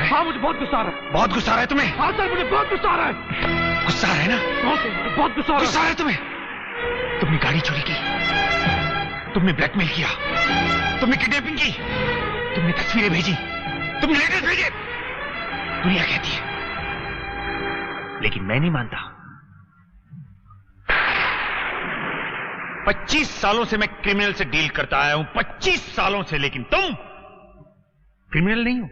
हाँ मुझे बहुत गुस्सा आ रहा है। बहुत गुस्सा आ रहा है तुम्हें? हाँ सर मुझे बहुत गुस्सा आ रहा है। गुस्सा आ रहा है ना? हाँ सर मुझे बहुत गुस्सा आ रहा है। गुस्सा आ रहा है तुम्हें? तुमने गाड़ी चोरी की, तुमने ब्लैकमेल किया, तुमने किडनैपिंग की, तुमने तस्वीरें भेजी, तुमने लेटर्स भेजे। दुनिया कहती है, लेकिन मैं नहीं मानता। 25 सालों से मैं क्रिमिनल से डील करता आया हूं, 25 सालों से, लेकिन तुम क्रिमिनल नहीं हो,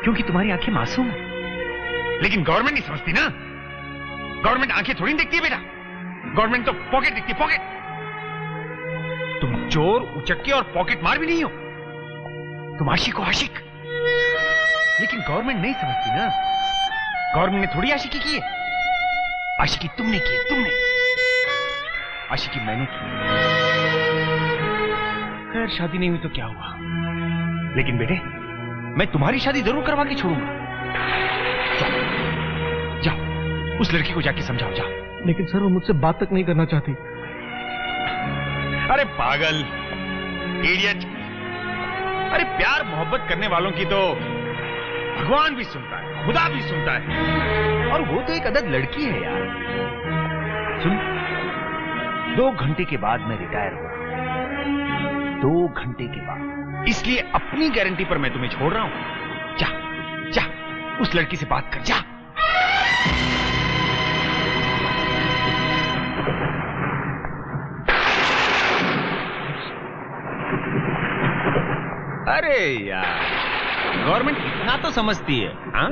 क्योंकि तुम्हारी आंखें मासूम हैं। लेकिन गवर्नमेंट नहीं समझती ना, गवर्नमेंट आंखें थोड़ी देखती है बेटा, गवर्नमेंट तो पॉकेट देखती है, पॉकेट। तुम चोर, उचक्के और पॉकेट मार भी नहीं हो, तुम आशिक हो, आशिक। लेकिन गवर्नमेंट नहीं समझती ना, गवर्नमेंट ने थोड़ी आशिकी की है, आशिकी तुमने की, तुमने। आशिकी मैंने की। खैर शादी नहीं हुई तो क्या हुआ, लेकिन बेटे मैं तुम्हारी शादी जरूर करवा के छोड़ूंगा। जाओ जाओ, उस लड़की को जाके समझाओ, जाओ। लेकिन सर वो मुझसे बात तक नहीं करना चाहती। अरे पागल, इडियट। अरे प्यार मोहब्बत करने वालों की तो भगवान भी सुनता है, खुदा भी सुनता है, और वो तो एक अदद लड़की है यार। सुन, 2 घंटे के बाद मैं रिटायर हो रहा हूं, 2 घंटे के बाद, इसलिए अपनी गारंटी पर मैं तुम्हें छोड़ रहा हूं। जा जा, उस लड़की से बात कर, जा। अरे यार, गवर्नमेंट इतना तो समझती है, हाँ?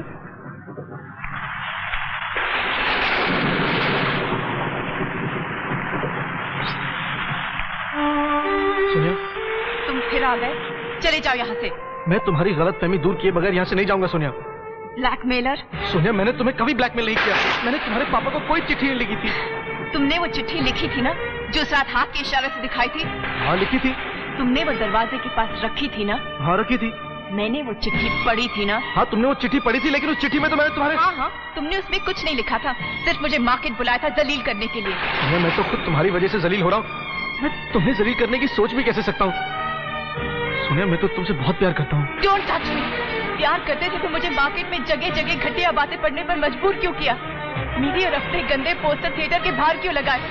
सोनिया, तुम फिर आ गए, चले जाओ यहाँ से। मैं तुम्हारी गलतफहमी दूर किए बगैर यहाँ से नहीं जाऊंगा सोनिया। ब्लैकमेलर? सोनिया मैंने तुम्हें कभी ब्लैकमेल नहीं किया, मैंने तुम्हारे पापा को कोई चिट्ठी नहीं लिखी थी। तुमने वो चिट्ठी लिखी थी ना, जो उस रात हाथ के इशारे से दिखाई थी? हाँ लिखी थी। तुमने वो दरवाजे के पास रखी थी ना? हाँ रखी थी। मैंने वो चिट्ठी पढ़ी थी ना? हाँ तुमने वो चिट्ठी पढ़ी थी, लेकिन उस चिट्ठी में तो मैंने तुम्हारे। हाँ हाँ, तुमने उसमें कुछ नहीं लिखा था, सिर्फ मुझे मार्केट बुलाया था जलील करने के लिए। सोनिया मैं तो खुद तुम्हारी वजह से जलील हो रहा हूँ, मैं तुम्हें जलील करने की सोच भी कैसे सकता हूँ? सोनिया मैं तो तुमसे बहुत प्यार करता हूँ। Don't touch me. प्यार करते थे तो मुझे मार्केट में जगह जगह घटिया बातें पढ़ने पर मजबूर क्यों किया? मेरी और अपने गंदे पोस्टर थिएटर के बाहर क्यों लगाए?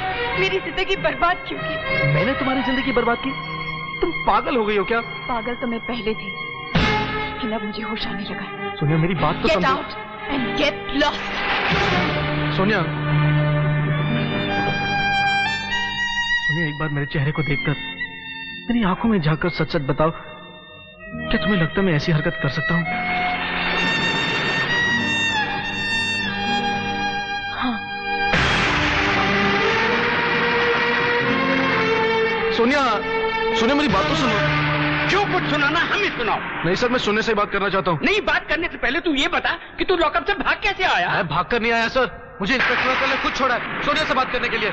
मेरी जिंदगी बर्बाद क्यों की? मैंने तुम्हारी जिंदगी बर्बाद की? तुम पागल हो गई हो क्या? पागल तो मैं पहले थी, लेकिन अब मुझे होश आने लगा है। सोनिया मेरी बात तो Get समझो। out and get lost. Sonia, Sonia एक बार मेरे चेहरे को देखकर, मेरी आंखों में झांककर सच सच बताओ, क्या तुम्हें लगता है मैं ऐसी हरकत कर सकता हूँ? हाँ। सोनिया, सोनिया मेरी बात तो सुनो। जो कुछ सुनाना हमें सुनाओ। नहीं सर, मैं सोनिया से बात करना चाहता हूँ। नहीं, बात करने से पहले तू ये बता कि तू लॉकअप से भाग कैसे आया? मैं भाग कर नहीं आया सर, मुझे इंस्पेक्टर अंकल ने खुद छोड़ा है सोनिया से बात करने के लिए।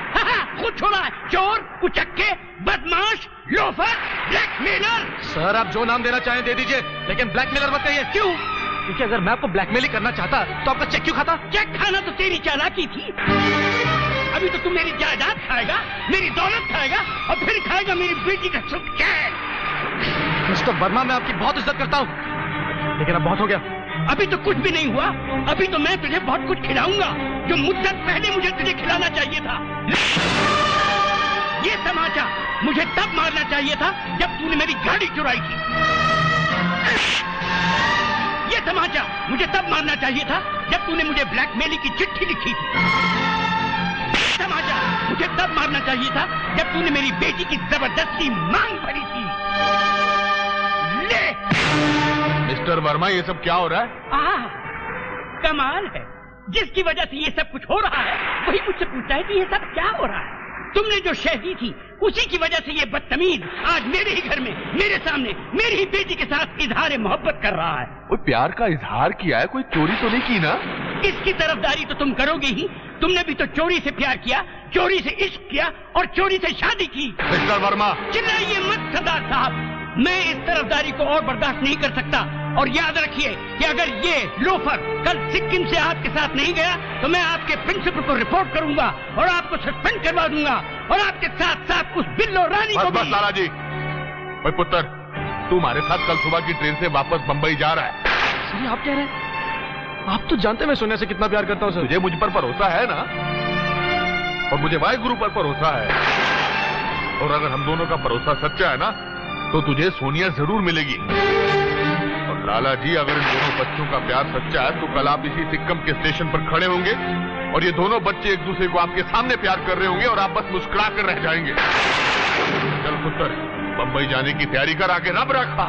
खुद छोड़ा है? चोर, उचक्के, बदमाश, लोफर, ब्लैकमेलर। सर आप जो नाम देना चाहें दे दीजिए, लेकिन ब्लैकमेलर मत कहिए। क्यों? क्योंकि अगर मैं आपको ब्लैकमेल ही करना चाहता तो आपका चेक क्यों खाता? चेक खाना तो तेरी चालाकी थी। अभी तो तू मेरी जायदाद खाएगा, मेरी दौलत खाएगा और फिर खाएगा मेरी बेटी का सुख चैन। मिस्टर वर्मा, मैं आपकी बहुत इज्जत करता हूँ, लेकिन अब बहुत हो गया। अभी तो कुछ भी नहीं हुआ। अभी तो मैं तुझे बहुत कुछ खिलाऊंगा जो मुद्दत पहले मुझे तुझे खिलाना चाहिए था। ये तमाचा मुझे तब मारना चाहिए था जब तूने मेरी गाड़ी चुराई थी। ये तमाचा मुझे तब मारना चाहिए था जब तूने मुझे ब्लैकमेलिंग की चिट्ठी लिखी थी। ये तमाचा मुझे तब मारना चाहिए था जब तूने मेरी बेटी की जबरदस्ती मांग भरी थी। ले! मिस्टर वर्मा, ये सब क्या हो रहा है? कमाल है, जिसकी वजह से ये सब कुछ हो रहा है वही मुझसे पूछता है कि ये सब क्या हो रहा है। तुमने जो शह दी थी उसी की वजह से ये बदतमीज आज मेरे ही घर में, मेरे सामने, मेरी ही बेटी के साथ इजहार मोहब्बत कर रहा है। कोई प्यार का इजहार किया है, कोई चोरी तो नहीं की ना? इसकी तरफदारी तो तुम करोगे ही। तुमने भी तो चोरी से प्यार किया, चोरी से इश्क किया और चोरी से शादी की। मिस्टर वर्मा, चिल्लाइए मत सरदार साहब, मैं इस तरफदारी को और बर्दाश्त नहीं कर सकता। और याद रखिए कि अगर ये लोफर कल सिक्किम से आपके साथ नहीं गया तो मैं आपके प्रिंसिपल को रिपोर्ट करूंगा और आपको सस्पेंड करवा दूंगा और आपके साथ साथ उस बिल्लो रानी को भी। बस लाला जी। भाई पुत्र, तू हमारे साथ कल सुबह की ट्रेन से वापस बंबई जा रहा है। सर, आप कह रहे हैं? आप तो जानते हैं मैं सोनिया से कितना प्यार करता हूँ सर। तुझे मुझ पर भरोसा है ना? और मुझे वाहिगुरु पर भरोसा है। और अगर हम दोनों का भरोसा सच्चा है ना तो तुझे सोनिया जरूर मिलेगी। और लाला जी, अगर इन दोनों बच्चों का प्यार सच्चा है तो कल आप इसी सिक्किम के स्टेशन पर खड़े होंगे और ये दोनों बच्चे एक दूसरे को आपके सामने प्यार कर रहे होंगे और आप बस मुस्कुरा कर रह जाएंगे। चल पुत्र, बंबई जाने की तैयारी कर, आगे रब रखा।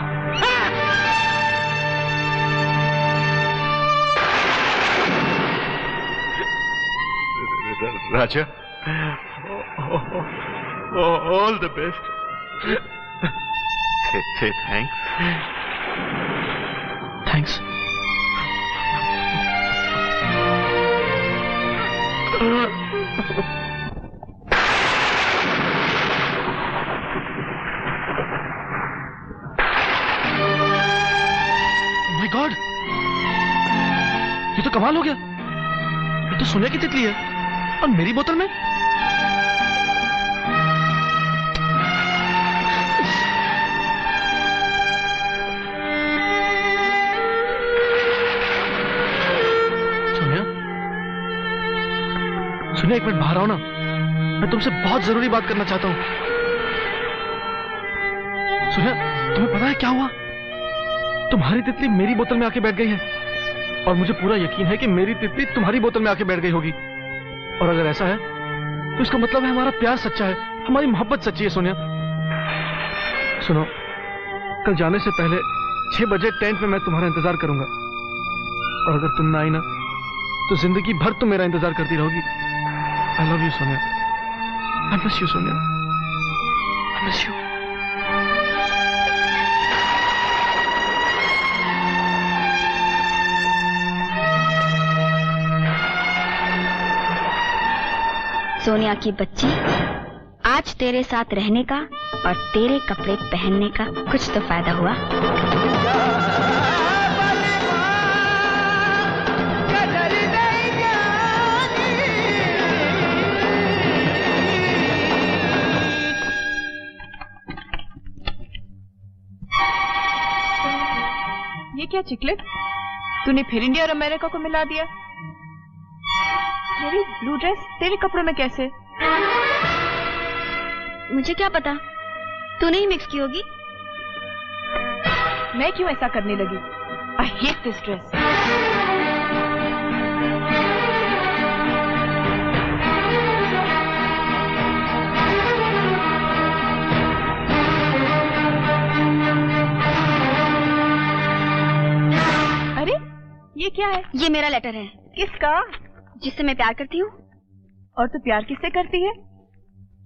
Raja, all the best. Say thanks. Thanks. My God! ये तो कमाल हो गया। ये तो सोनिया की तितली है और मेरी बोतल में। सुनिए, एक मिनट बाहर आओ ना, मैं तुमसे बहुत जरूरी बात करना चाहता हूँ। सुनिए, तुम्हें पता है क्या हुआ? तुम्हारी तितली मेरी बोतल में आके बैठ गई है और मुझे पूरा यकीन है कि मेरी तितली तुम्हारी बोतल में आके बैठ गई होगी। और अगर ऐसा है तो इसका मतलब है हमारा प्यार सच्चा है, हमारी मोहब्बत सच्ची है। सोनिया सुनो, कल जाने से पहले 6 बजे टेंट में मैं तुम्हारा इंतजार करूंगा और अगर तुम ना आई ना तो जिंदगी भर तुम मेरा इंतजार करती रहोगी। I love you, Sonia. I miss you, Sonia. I miss you. Sonia की बच्ची, आज तेरे साथ रहने का और तेरे कपड़े पहनने का कुछ तो फायदा हुआ। ये क्या चिकलेट, तूने फिर इंडिया और अमेरिका को मिला दिया? मेरी ब्लू ड्रेस तेरे कपड़ों में कैसे? मुझे क्या पता, तूने ही मिक्स की होगी। मैं क्यों ऐसा करने लगी? I hate this dress. अरे ये क्या है? ये मेरा लेटर है। किसका? जिससे मैं प्यार करती हूँ। और तू प्यार किससे करती है?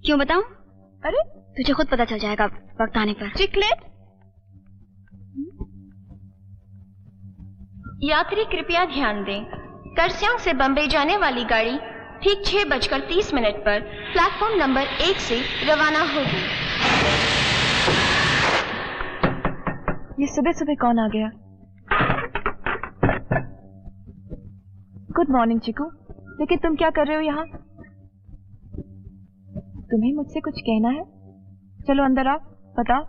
क्यों बताऊं? अरे तुझे खुद पता चल जाएगा वक्त आने पर। चिकलेट, यात्री कृपया ध्यान दें, करस्यांग से बंबई जाने वाली गाड़ी ठीक 6:30 पर प्लेटफॉर्म नंबर 1 से रवाना होगी। ये सुबह सुबह कौन आ गया? Good morning Chiku. लेकिन तुम क्या कर रहे हो यहाँ? तुम्हें मुझसे कुछ कहना है? चलो अंदर आओ, बताओ।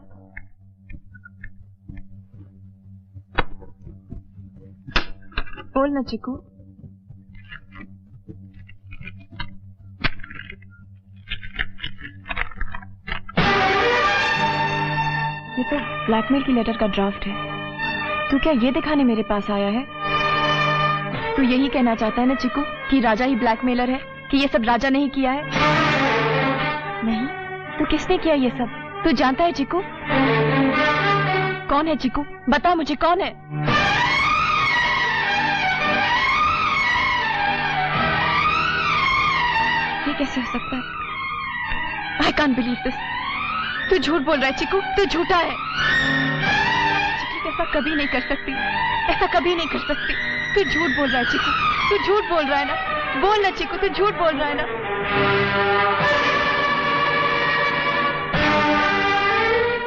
बोल ना चिकू। ये तो ब्लैकमेल की लेटर का ड्राफ्ट है। तू क्या ये दिखाने मेरे पास आया है? तू यही कहना चाहता है ना चिकू कि राजा ही ब्लैकमेलर है, कि ये सब राजा नहीं किया है? नहीं, तो किसने किया ये सब? तू जानता है चिकू? कौन है चिकू? बता मुझे, कौन है? ये कैसे हो सकता है? I can't believe this. तू झूठ बोल रहा है चिकू, तू झूठा है। चिकू ऐसा कभी नहीं कर सकती, ऐसा कभी नहीं कर सकती। तू झूठ बोल रहा है चिकू, तू झूठ बोल रहा है ना? बोल ना चिकू, तू झूठ बोल रहा है ना?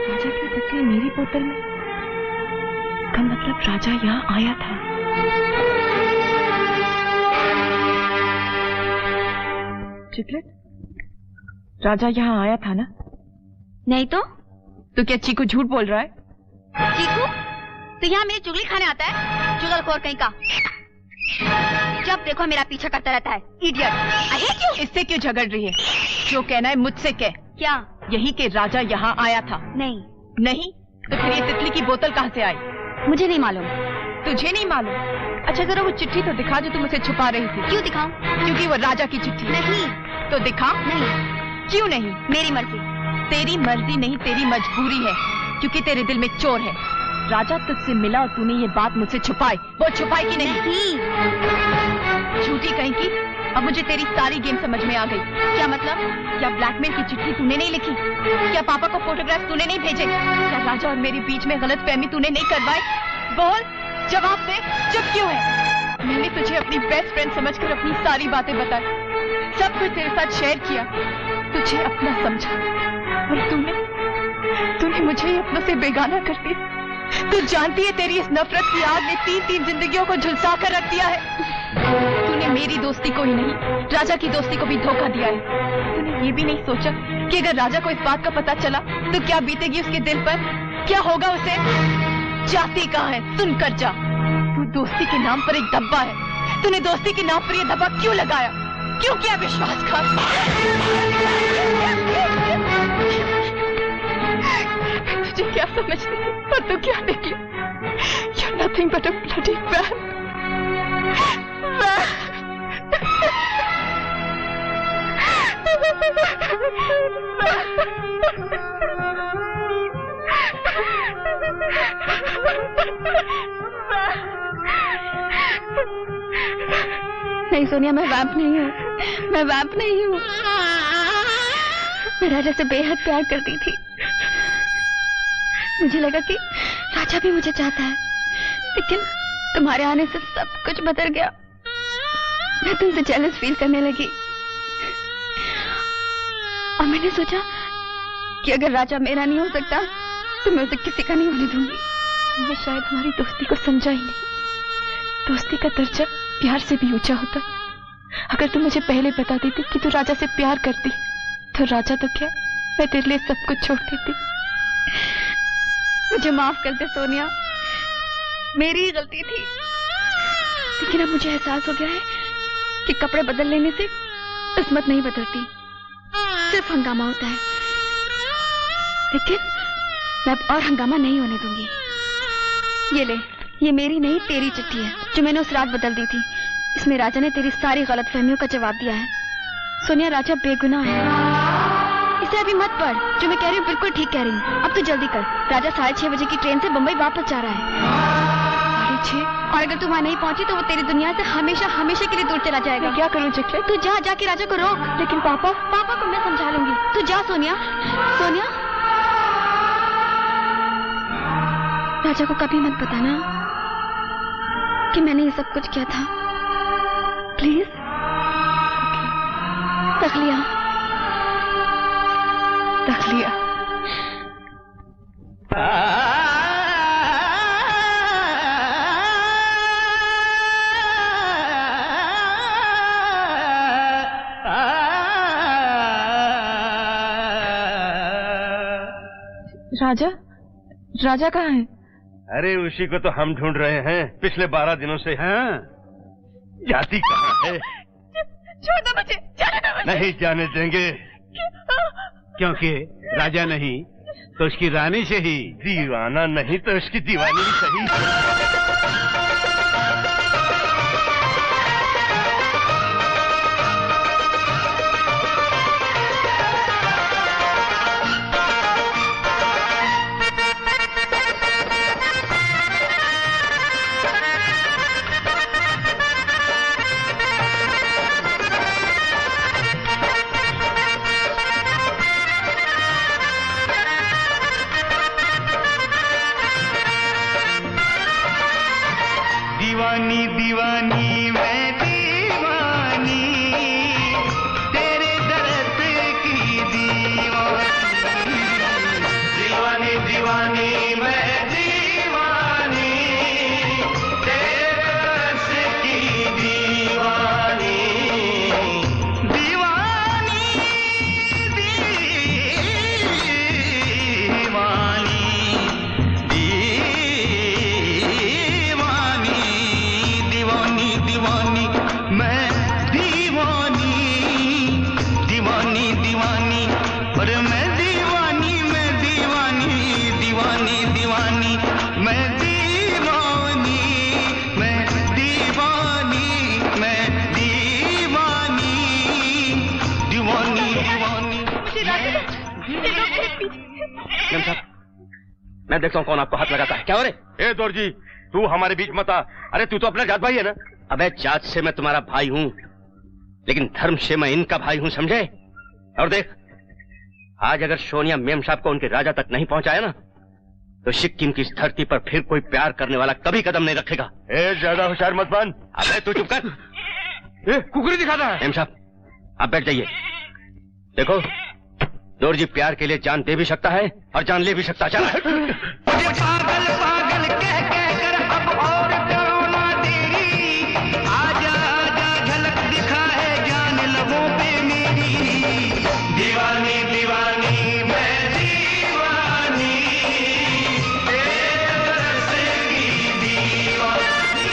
राजा की तकलीफ मेरी बोतल में, इसका मतलब राजा यहाँ आया था। चिकलेट, राजा यहाँ आया था ना? नहीं तो? तो क्या चीकू झूठ बोल रहा है? चीकू, तो यहाँ मेरी चुगली खाने आता है? चुगलखोर कहीं का। जब देखो मेरा पीछा करता रहता है, इडियट। अरे क्यों? इससे क्यों झगड़ रही है? जो कहना है मुझसे कह। क्या? यही कि राजा यहाँ आया था। नहीं। नहीं? तो फिर ये तितली की बोतल कहाँ से आई? मुझे नहीं मालूम। तुझे नहीं मालूम? अच्छा जरा वो चिट्ठी तो दिखा जो तुम उसे छुपा रही थी। क्यों दिखाऊं? क्योंकि वो राजा की चिट्ठी। नहीं। तो दिखा। नहीं। क्यों नहीं? मेरी मर्जी। तेरी मर्जी नहीं, तेरी मजबूरी है, क्योंकि तेरे दिल में चोर है। राजा तुझसे मिला और तूने ये बात मुझसे छुपाई। वो छुपाई की नहीं? झूठी कहीं की। अब मुझे तेरी सारी गेम समझ में आ गई। क्या मतलब? क्या ब्लैकमेल की चिट्ठी तूने नहीं लिखी? क्या पापा को फोटोग्राफ तूने नहीं भेजे? क्या राजा और मेरे बीच में गलतफहमी तूने नहीं करवाई? बोल, जवाब दे। चुप क्यों है? मैंने तुझे अपनी बेस्ट फ्रेंड समझकर अपनी सारी बातें बताई, सब कुछ तेरे साथ शेयर किया, तुझे अपना समझा, और तूने मुझे ही अपनों से बेगाना कर दिया। तू जानती है तेरी इस नफरत की आग ने 3-3 जिंदगियों को झुलसा कर रख दिया है। तूने मेरी दोस्ती को ही नहीं, राजा की दोस्ती को भी धोखा दिया है। तूने ये भी नहीं सोचा कि अगर राजा को इस बात का पता चला तो क्या बीतेगी उसके दिल पर, क्या होगा उसे? जाती कहाँ है? सुन कर जा। तू दोस्ती के नाम पर एक धब्बा है। तूने दोस्ती के नाम पर यह धब्बा क्यों लगाया? क्यों किया विश्वासघात? तुझे क्या समझती थी और तू क्या निकली? You're nothing but a bloody man. नहीं सोनिया, मैं वैम्प नहीं हूँ, मैं वैम्प नहीं हूँ। मैं राजा से बेहद प्यार करती थी। मुझे लगा कि राजा भी मुझे चाहता है, लेकिन तुम्हारे आने से सब कुछ बदल गया। मैं तुमसे जेलस फील करने लगी और मैंने सोचा कि अगर राजा मेरा नहीं हो सकता तो मैं उसे किसी का नहीं होने दूंगी। ये शायद हमारी दोस्ती को समझा ही नहीं। दोस्ती का दर्जा प्यार से भी ऊंचा होता। अगर तू मुझे पहले बता देती कि तू राजा से प्यार करती, तो राजा तो क्या, मैं तेरे लिए सब कुछ छोड़ देती। मुझे माफ कर दे सोनिया, मेरी ही गलती थी। लेकिन अब मुझे एहसास हो गया है कि कपड़े बदल लेने से किस्मत नहीं बदलती, सिर्फ हंगामा होता है। लेकिन मैं अब और हंगामा नहीं होने दूंगी। ये ले, ये मेरी नहीं तेरी चिट्ठी है जो मैंने उस रात बदल दी थी। इसमें राजा ने तेरी सारी गलतफहमियों का जवाब दिया है। सोनिया, राजा बेगुनाह है। इसे अभी मत पढ़, जो मैं कह रही हूँ बिल्कुल ठीक कह रही हूँ। अब तो जल्दी कर, राजा 6:30 बजे की ट्रेन से बम्बई वापस जा रहा है। 6:30? और अगर तू वहाँ नहीं पहुंची तो वो तेरी दुनिया से हमेशा हमेशा के लिए दूर चला जाएगा। मैं क्या करूँ चिकलेट? तू जा, जाके राजा को रोक। लेकिन पापा को मैं समझा लूंगी। तू जा सोनिया। सोनिया, राजा को कभी मत बताना कि मैंने ये सब कुछ किया था, प्लीज। रख लिया, रख लिया। राजा राजा कहाँ है? अरे उसी को तो हम ढूंढ रहे हैं पिछले 12 दिनों से। हाँ, जाती कहाँ है? छोड़ दो मुझे, जाने दो मुझे। नहीं जाने देंगे, क्योंकि राजा नहीं तो उसकी रानी से ही। दीवाना नहीं तो उसकी दीवानी भी सही। दीवानी दीवानी मैं दीवानी, तेरे दर्द की दीवानी। दीवानी दीवानी मैं दीवानी, तेरे दर्द की दीवानी। दीवानी दीवानी दीवानी मैं दीवानी, दीवानी दीवानी अरे मैं दीवानी, मैं दीवानी, दीवानी दीवानी मैं दीवानी, मैं दीवानी, मैं दीवानी, दीवानी दीवानी। मैं देखता हूँ कौन आपको हाथ लगाता है। क्या हो रे? ए दौरजी, तू हमारे बीच मत आ। अरे तू तो अपना जात भाई है ना। अबे जात से मैं तुम्हारा भाई हूँ, लेकिन धर्म से मैं इनका भाई हूँ, समझे? और देख, आज अगर सोनिया मेम साहब को उनके राजा तक नहीं पहुंचाया ना, तो सिक्किम की इस धरती पर फिर कोई प्यार करने वाला कभी कदम नहीं रखेगा। ए ज्यादा होशियार मत बन। अबे तू चुप कर। ए कुकरी दिखाता है। मेम साहब आप बैठ जाइए। देखो, दौरजी प्यार के लिए जान दे भी सकता है और जान ले भी सकता है। चला। पागल पागल कह कह कर अब और करो ना तेरी, आजा आजा झलक दिखा है जान लबों पे मेरी। दीवानी दीवानी मैं दीवानी, तेरे दर्द की दीवानी।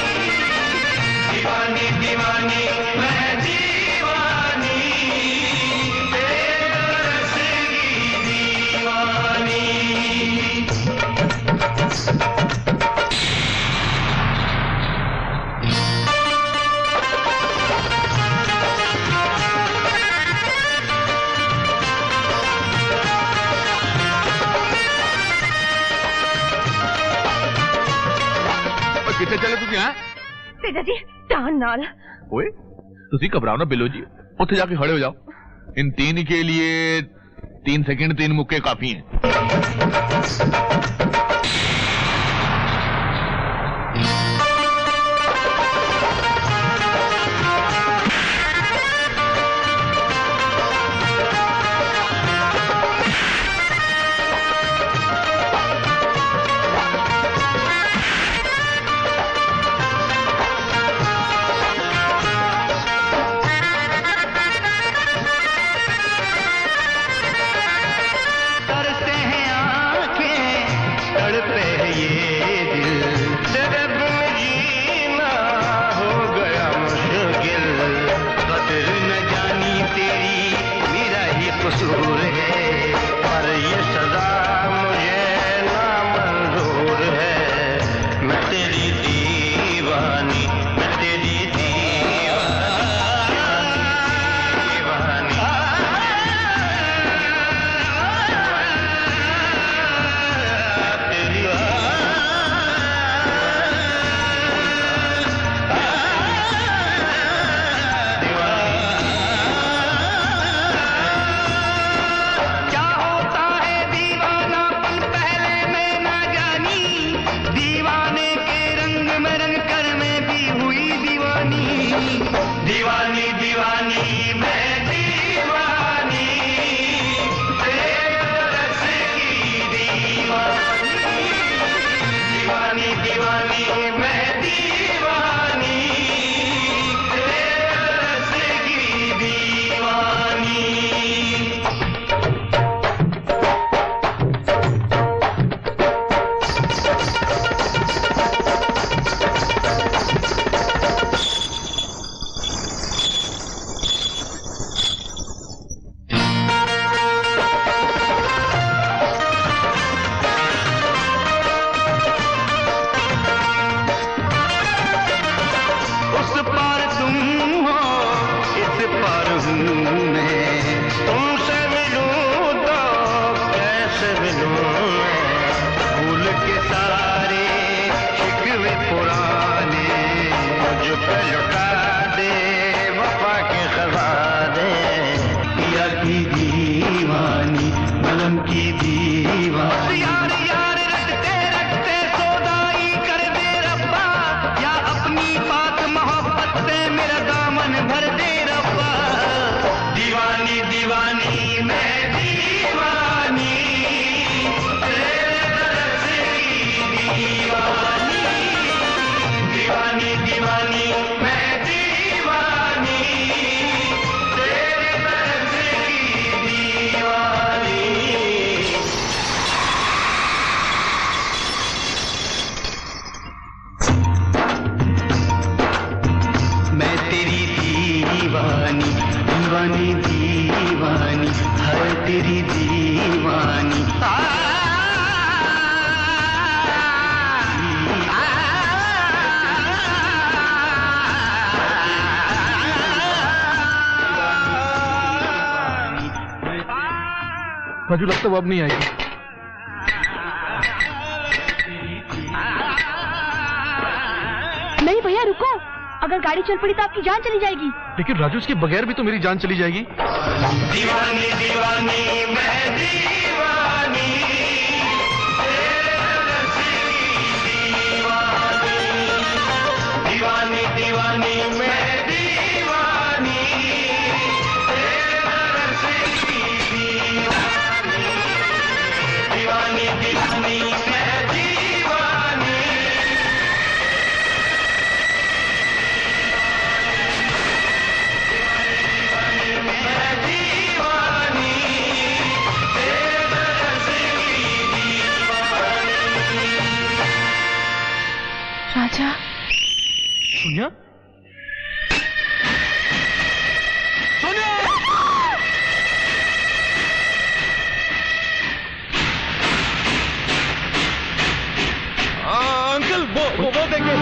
दीवानी दीवानी मैं दीवानी, तेरे दर्द की दीवानी। कितने चले तुझे? हाँ तेजा जी टान नाल। ओए तुसी घबराओ ना बिलो जी, उत्थे जाके खड़े हो जाओ। इन तीन के लिए 3 सेकंड 3 मुक्के काफी हैं। तरसते हैं आंखें, तड़पे है ये दिल, तरब में जीना हो गया मुश्किल। कदर न जानी तेरी मेरा ही कसूर है, पर ये सजा मुझे नामंजूर है। मैं तेरी दीवानी, मैं तेरी क्या होता है दीवानापन पहले मैं ना जानी, दीवाने के रंग में रंग कर मैं भी हुई दीवानी। दीवानी दीवानी मैं दीवानी, तेरे रस की दीवानी। दीवानी दीवानी मैं दीवानी, तेरे रस की दीवानी। के सारे शिकवे पुराने मुझ पे लुटा दे, वफा के खजाने। पिया की दीवानी, बलम की दीवानी, यार यार रटते रटते सौदाई कर दे रब्बा, या अपनी पाक मोहब्बत से मेरा दामन भर दे रब्बा। दीवानी दीवानी मैं दीवानी, तेरे दर्द की दीवानी। दीवानी दीवानी मैं दीवानी, तेरे दर्द की दीवानी। मैं तेरी दीवानी, दीवानी दीवानी, हर तेरी दीवानी। राजू लगता है वो अब नहीं आएगी। नहीं भैया रुको, अगर गाड़ी चल पड़ी तो आपकी जान चली जाएगी। लेकिन राजू इसके बगैर भी तो मेरी जान चली जाएगी। दीवानी दीवानी मैं दीवानी, तेरे दर्द की दीवानी। दीवानी दीवानी मैं दीवानी, तेरे दर्द की दीवानी। दीवानी दीवानी मैं दीवानी। राजा, सोनिया, अंकल वो देखे।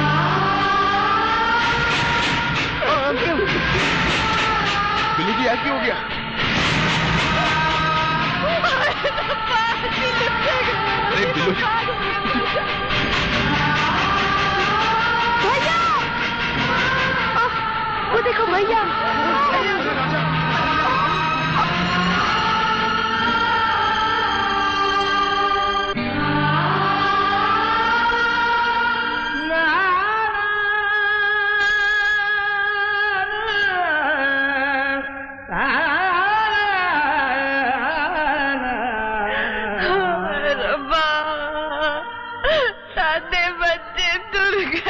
अंकल बिल्ली जी ऐसी हो गया। अरे बिल्लू जी, भैया, वो देखो भैया।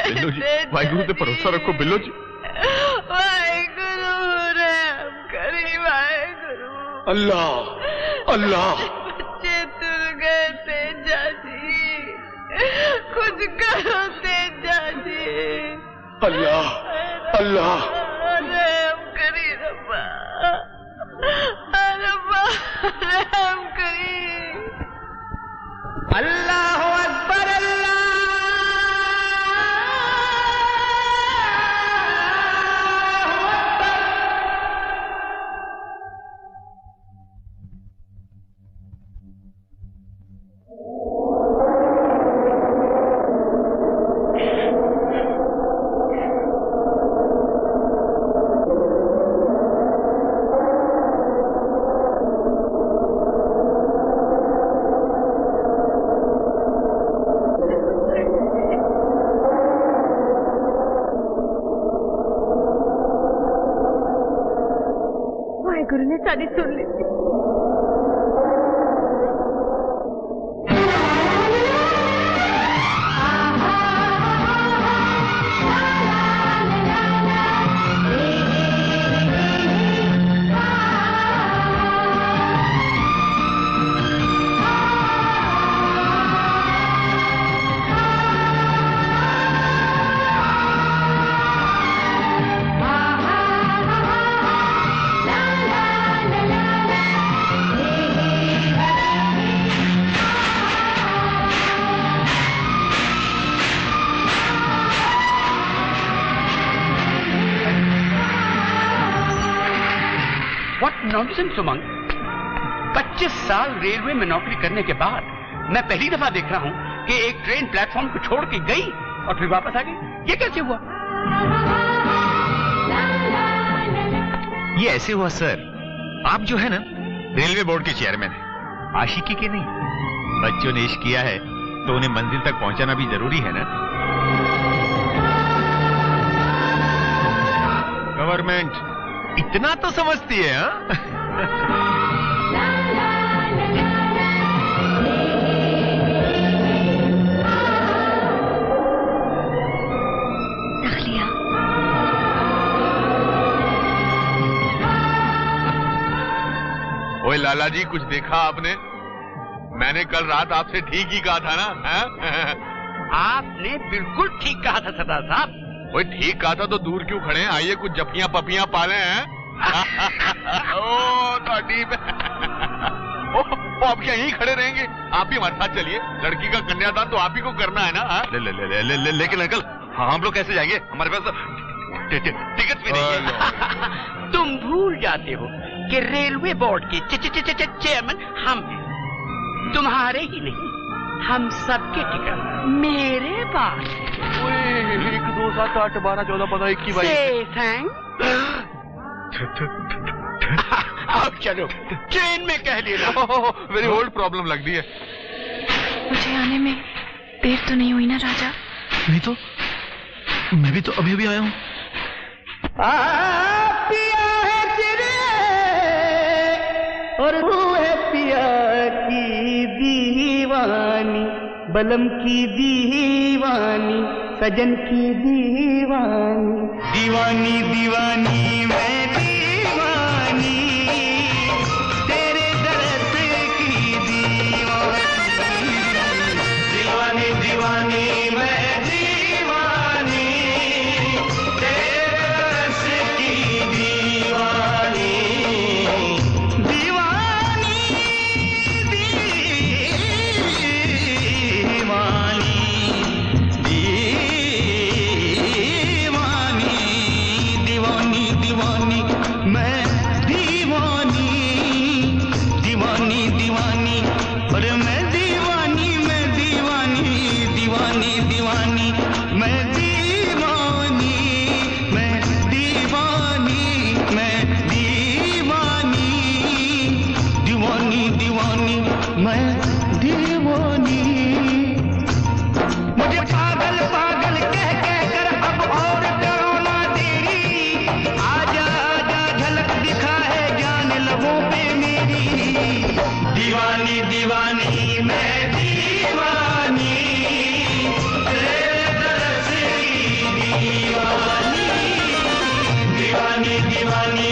बिल्लू जी, वाहिगुरु पे भरोसा रखो बिल्लू जी। वाहिगुरु रहम करी, वाहिगुरु। अल्लाह अल्लाह। बच्चे तुर गए थे जाजी, कुछ करो तेजा जी। अल्लाह अल्लाह। रहम करी रब्बा, रब्बा रहम करी। अल्लाह अकबर अल्लाह। गुरु ने सारी सुन ली थी। नॉनसेंस उमंग। 25 साल रेलवे में नौकरी करने के बाद मैं पहली दफा देख रहा हूं कि एक ट्रेन प्लेटफॉर्म को छोड़ के गई और फिर वापस आ गई। ये कैसे हुआ? ये ऐसे हुआ सर, आप जो है ना रेलवे बोर्ड के चेयरमैन हैं, आशिकी के नहीं। बच्चों ने इश्क किया है तो उन्हें मंजिल तक पहुंचाना भी जरूरी है ना। गवर्नमेंट इतना तो समझती है हाँ? ओए लाला जी, कुछ देखा आपने? मैंने कल रात आपसे ठीक ही कहा था ना? आपने बिल्कुल ठीक कहा था सरदार साहब। ओए ठीक कहा था तो दूर क्यों खड़े हैं? आइए कुछ जपियां पपियां पाले हैं। ओ ताड़ी में आप क्या यहीं खड़े रहेंगे? आप ही हमारे साथ चलिए, लड़की का कन्यादान तो आप ही को करना है ना। लेकिन अंकल हम लोग कैसे जाएंगे? हमारे पास टिकट भी नहीं है। तुम भूल जाते हो कि रेलवे बोर्ड के चेयरमैन हम हैं। तुम्हारे ही नहीं, हम सबके टिकट मेरे पास। 1 2 7 8 12 14 15 21 22। अब चलो ट्रेन में कह लेना। वेरी ओल्ड प्रॉब्लम लग रही है। मुझे आने में देर तो नहीं हुई ना राजा? नहीं तो मैं भी तो अभी अभी आया हूँ। पिया है तेरे और तू है पिया की दीवानी, बलम की दीवानी, सजन की दीवानी, दीवानी दीवानी मैं दीवानी, तेरे दर्द की दीवानी, दीवानी दीवानी मैं दीवानी, तेरे दर्द की दीवानी, दीवानी दीवानी दीवानी मैं दीवानी, दीवानी दीवानी अरे मैं दीवानी, मैं दीवानी, दीवानी दीवानी मैं दीवानी, मैं दीवानी, मैं दीवानी, दीवानी दीवानी मैं दीवानी। मुझे पागल पागल कह कह कर अब और करो ना देरी, आजा आजा झलक दिखा है जान लबों पे मेरी, दीवानी दीवानी मैं दीवानी, तेरे दर्द की दीवानी, दीवानी दीवानी